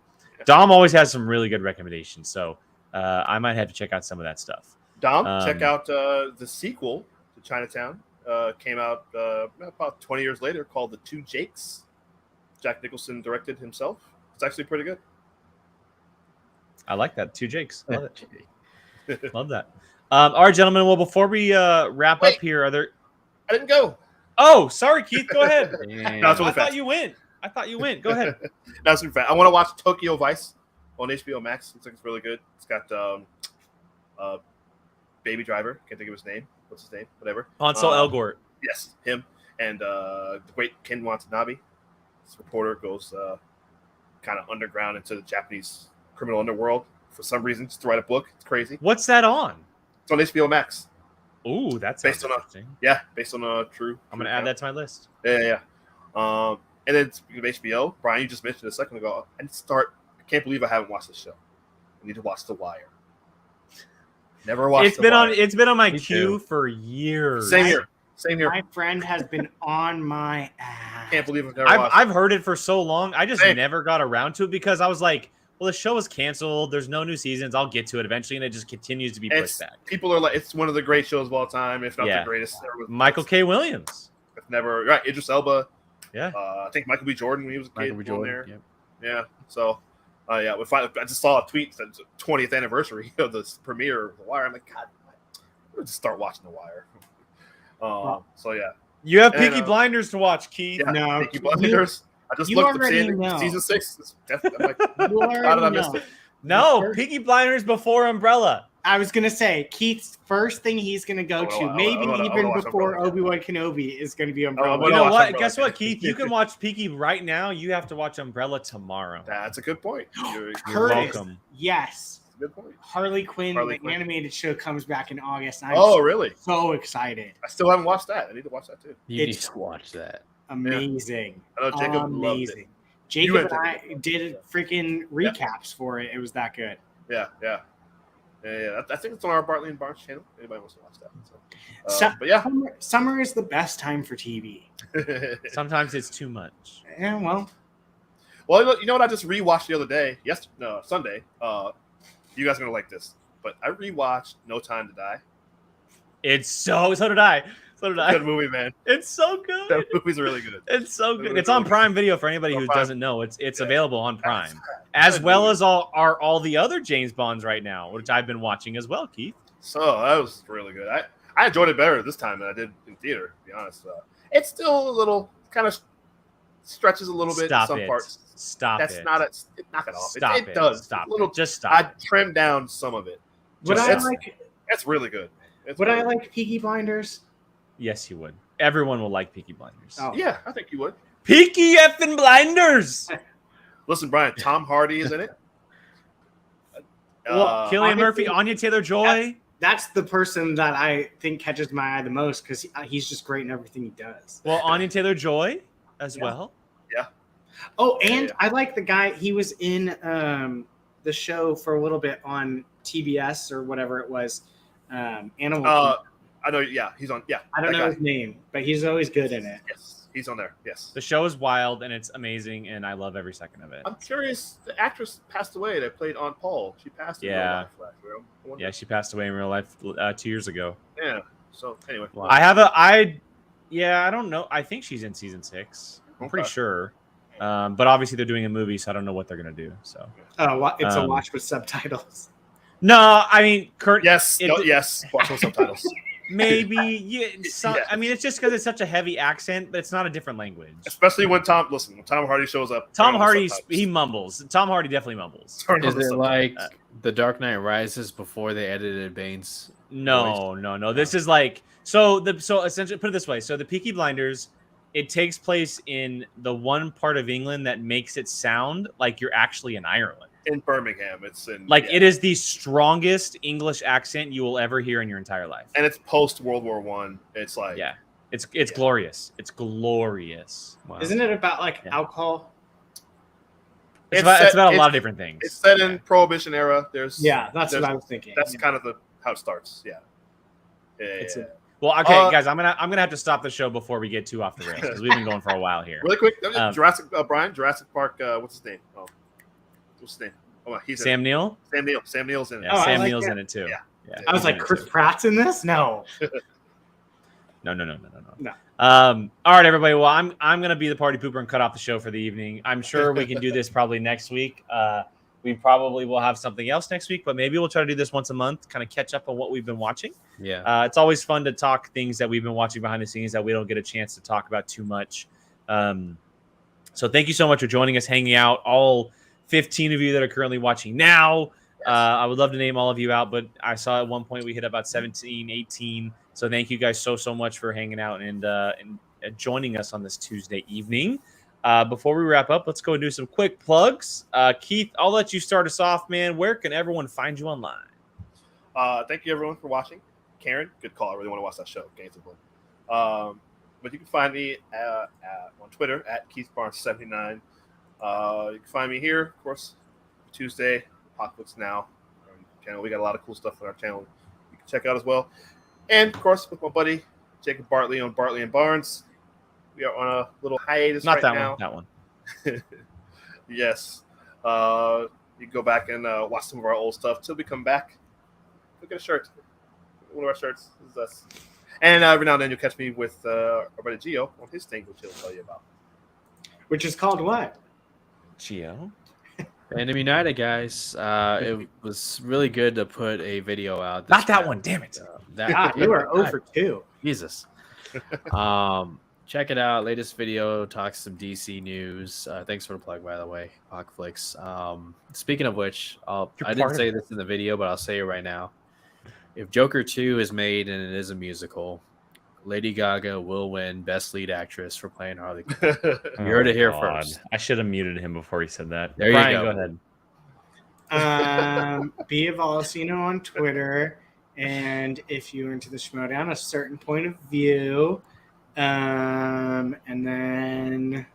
Dom always has some really good recommendations, so I might have to check out some of that stuff. Dom, check out the sequel to Chinatown. Came out about 20 years later, called The Two Jakes. Jack Nicholson directed himself. It's actually pretty good. I like that. Two Jakes. Love it. Love that. All right, gentlemen. Well, before we wrap up here, are there? I didn't go. Oh, sorry, Keith. Go ahead. No, it's I really thought fast. you went. Go ahead. That's really fast. I want to watch Tokyo Vice on HBO Max. Looks like it's really good. It's got Baby Driver. Can't think of his name. What's his name? Whatever. Hansel Elgort. Yes, him. And the great Ken Watanabe. This reporter goes kind of underground into the Japanese criminal underworld for some reason, just to write a book. It's crazy. What's that on? It's on HBO Max. Ooh, that's based on interesting. based on a true. I'm gonna add that to my list. Yeah. And then speaking of HBO, Brian, you just mentioned a second ago. I can't believe I haven't watched this show. I need to watch The Wire. Never watched. It's been on my Me queue too. for years. Same here. My friend has been on my ass. Can't believe I've never watched. I've heard it for so long. I just Same. never got around to it because I was like, well, the show is canceled. There's no new seasons. I'll get to it eventually, and it just continues to be pushed back. People are like, it's one of the great shows of all time, if not the greatest. Michael K. Williams. Never right. Idris Elba. Yeah. I think Michael B. Jordan when he was a kid. There. Yep. Yeah. So, I just saw a tweet that the 20th anniversary of the premiere of The Wire. I'm like, God, we'll just start watching The Wire. So yeah. You have Peaky Blinders to watch, Keith. Yeah, No, Peaky Blinders. I just looked at season 6. It's definitely, I'm like, how did I miss it? No, Peaky Blinders before Umbrella. I was gonna say Keith's first thing he's gonna go to, maybe even before Obi-Wan Kenobi, is gonna be Umbrella. You know what? Guess what, Keith? You can watch Peaky right now. You have to watch Umbrella tomorrow. That's a good point. You're welcome. Yes. Good point. Harley Quinn, animated show comes back in August. And I'm really? So excited. I still haven't watched that. I need to watch that too. You need to watch that. Amazing. I know Jacob loved it. Jacob and I did freaking recaps for it. It was that good. Yeah. I think it's on our Bartley and Barnes channel. Anybody wants to watch that? So. But yeah, summer is the best time for TV. Sometimes it's too much. Yeah, well, you know what? I just rewatched the other day. Sunday. You guys are gonna like this, but I rewatched No Time to Die. It's so did I. So did I. Good movie, man. It's so good. That movie's really good. It's so good. It's on Prime Video for anybody who doesn't know. It's available on Prime, as well as all the other James Bonds right now, which I've been watching as well, Keith. So that was really good. I enjoyed it better this time than I did in theater, to be honest. It's still a little kind of stretches a little bit in some parts. That's not knock it off. It does. Stop little, it. Just stop. I trimmed down some of it. That's really good. I like Peaky Blinders? Yes, you would. Everyone will like Peaky Blinders. Oh. Yeah, I think you would. Peaky effing Blinders. Listen, Brian, Tom Hardy is in it. Cillian Murphy, Anya Taylor-Joy. That's the person that I think catches my eye the most because he's just great in everything he does. Well, Anya Taylor-Joy as well. Yeah. Oh, and I like the guy. He was in the show for a little bit on TBS or whatever it was. Animal. I know. Yeah, he's on. Yeah, I don't know his name, but he's always good in it. Yes, he's on there. Yes. The show is wild and it's amazing, and I love every second of it. I'm curious. The actress passed away that played Aunt Paul. She passed. Yeah. Yeah, she passed away in real life 2 years ago. Yeah. So anyway, I don't know. I think she's in season 6. I'm pretty sure. But obviously they're doing a movie, so I don't know what they're gonna do. So. It's a watch with subtitles. No, I mean, Kurt. Yes. Watch with subtitles. Maybe. Yeah. I mean, it's just because it's such a heavy accent, but it's not a different language. Especially when Tom Hardy shows up. Tom Hardy, he mumbles. Tom Hardy definitely mumbles. Is it like The Dark Knight Rises before they edited Bane's? No. This is like so essentially put it this way. So the Peaky Blinders, it takes place in the one part of England that makes it sound like you're actually in Ireland. In Birmingham, it's in it is the strongest English accent you will ever hear in your entire life, and it's post World War One. It's like it's glorious. It's glorious. Wow. Isn't it about alcohol? It's about a lot of different things. It's set in Prohibition era. That's what I was thinking. That's kind of how it starts. Yeah. Well, okay, guys, I'm gonna have to stop the show before we get too off the rails because we've been going for a while here. Really quick, Jurassic Park. What's his name? What's his name? Oh, he's Sam Neill. Sam Neill's in it. Yeah, Sam Neill's in it too. Yeah. I was like, Chris Pratt's in this? No. No. All right, everybody. Well, I'm gonna be the party pooper and cut off the show for the evening. I'm sure we can do this probably next week. We probably will have something else next week, but maybe we'll try to do this once a month, kind of catch up on what we've been watching. Yeah. It's always fun to talk things that we've been watching behind the scenes that we don't get a chance to talk about too much. So thank you so much for joining us, hanging out. All 15 of you that are currently watching now. Yes. I would love to name all of you out, but I saw at one point we hit about 17, 18. So thank you guys so much for hanging out and joining us on this Tuesday evening. Before we wrap up, let's go and do some quick plugs. Keith, I'll let you start us off, man. Where can everyone find you online? Thank you, everyone, for watching. Karen, good call. I really want to watch that show, Games of Blood. But you can find me on Twitter at KeithBarnes79. You can find me here, of course, Tuesday, Apocaflix Now channel. We got a lot of cool stuff on our channel you can check out as well. And, of course, with my buddy Jacob Bartley on Bartley and Barnes. We are on a little hiatus now. Not that one. Yes. You can go back and watch some of our old stuff till we come back. Look at a shirt. One of our shirts is us. And every now and then you'll catch me with our buddy Gio on his thing, which he'll tell you about. Which is called what? Gio? Fandom United, guys. It was really good to put a video out. Not that one, damn it. You are 0 for 2. Jesus. Check it out. Latest video talks some DC news. Thanks for the plug, by the way, Apocaflix. Speaking of which, I didn't say this in the video, but I'll say it right now. If Joker 2 is made and it is a musical, Lady Gaga will win Best Lead Actress for playing Harley Quinn. You heard it here first. I should have muted him before he said that. There Brian, you go. Go ahead. Be Valsino on Twitter. And if you're into the Schmodown, A Certain Point of View. And then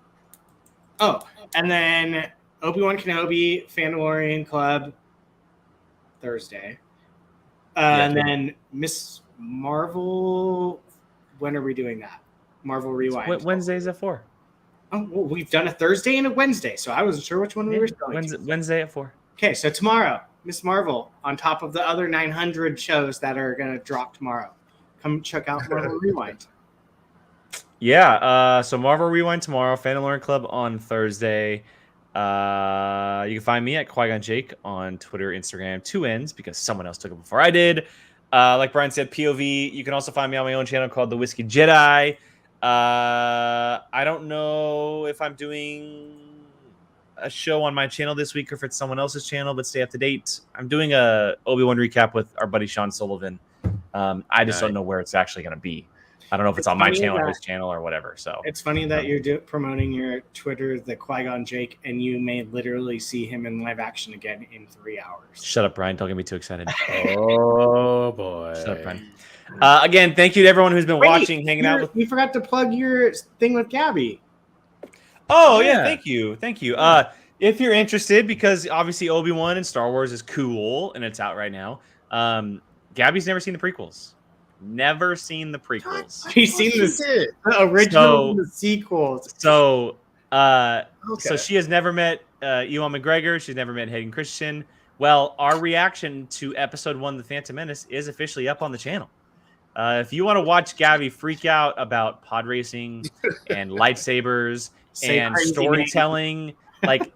Obi-Wan Kenobi, Fandalorian Club, Thursday. And then Miss Marvel. When are we doing that? Marvel Rewind. Wednesdays at 4. Oh, well, we've done a Thursday and a Wednesday, so I wasn't sure which one we were going to. Wednesday at 4. Okay, so tomorrow, Miss Marvel, on top of the other 900 shows that are going to drop tomorrow. Come check out Marvel Rewind. Yeah, so Marvel Rewind tomorrow, Fandalorian Club on Thursday. You can find me at Qui-Gon Jake on Twitter, Instagram, 2 N's because someone else took it before I did. Like Brian said, POV. You can also find me on my own channel called The Whiskey Jedi. I don't know if I'm doing a show on my channel this week or if it's someone else's channel, but stay up to date. I'm doing a Obi-Wan recap with our buddy Sean Sullivan. I just don't know where it's actually going to be. I don't know if it's on my channel or his channel or whatever. So it's funny that you're promoting your Twitter, the Qui-Gon Jake, and you may literally see him in live action again in 3 hours. Shut up, Brian. Don't get me too excited. Oh boy. Shut up, Brian. Again, thank you to everyone who's been watching, hanging out with. You forgot to plug your thing with Gabby. Oh yeah, thank you. If you're interested, because obviously Obi-Wan and Star Wars is cool and it's out right now. Gabby's never seen the prequels. Never seen the prequels. She's seen the original and the sequels. So she has never met Ewan McGregor. She's never met Hayden Christensen. Well, our reaction to Episode 1, The Phantom Menace, is officially up on the channel. If you want to watch Gabby freak out about pod racing and lightsabers and storytelling, like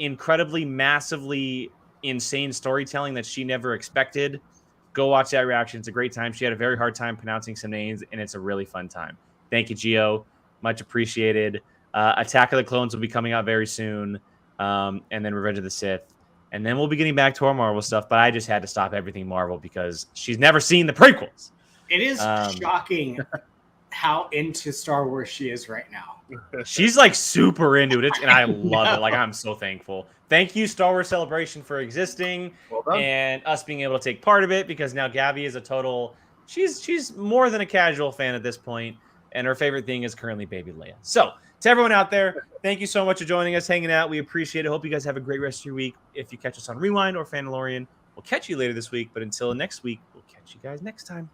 incredibly, massively insane storytelling that she never expected, go watch that reaction. It's a great time. She had a very hard time pronouncing some names, and it's a really fun time. Thank you, Gio. Much appreciated. Attack of the Clones will be coming out very soon, and then Revenge of the Sith. And then we'll be getting back to our Marvel stuff, but I just had to stop everything Marvel because she's never seen the prequels. It is shocking how into Star Wars she is right now. She's like super into it, and I love it. Like, I'm so thankful. Thank you, Star Wars Celebration, for existing and us being able to take part of it, because now Gabby is a total. She's more than a casual fan at this point, and her favorite thing is currently Baby Leia. So to everyone out there, thank you so much for joining us, hanging out. We appreciate it. Hope you guys have a great rest of your week. If you catch us on Rewind or Fandalorian, we'll catch you later this week. But until next week, we'll catch you guys next time.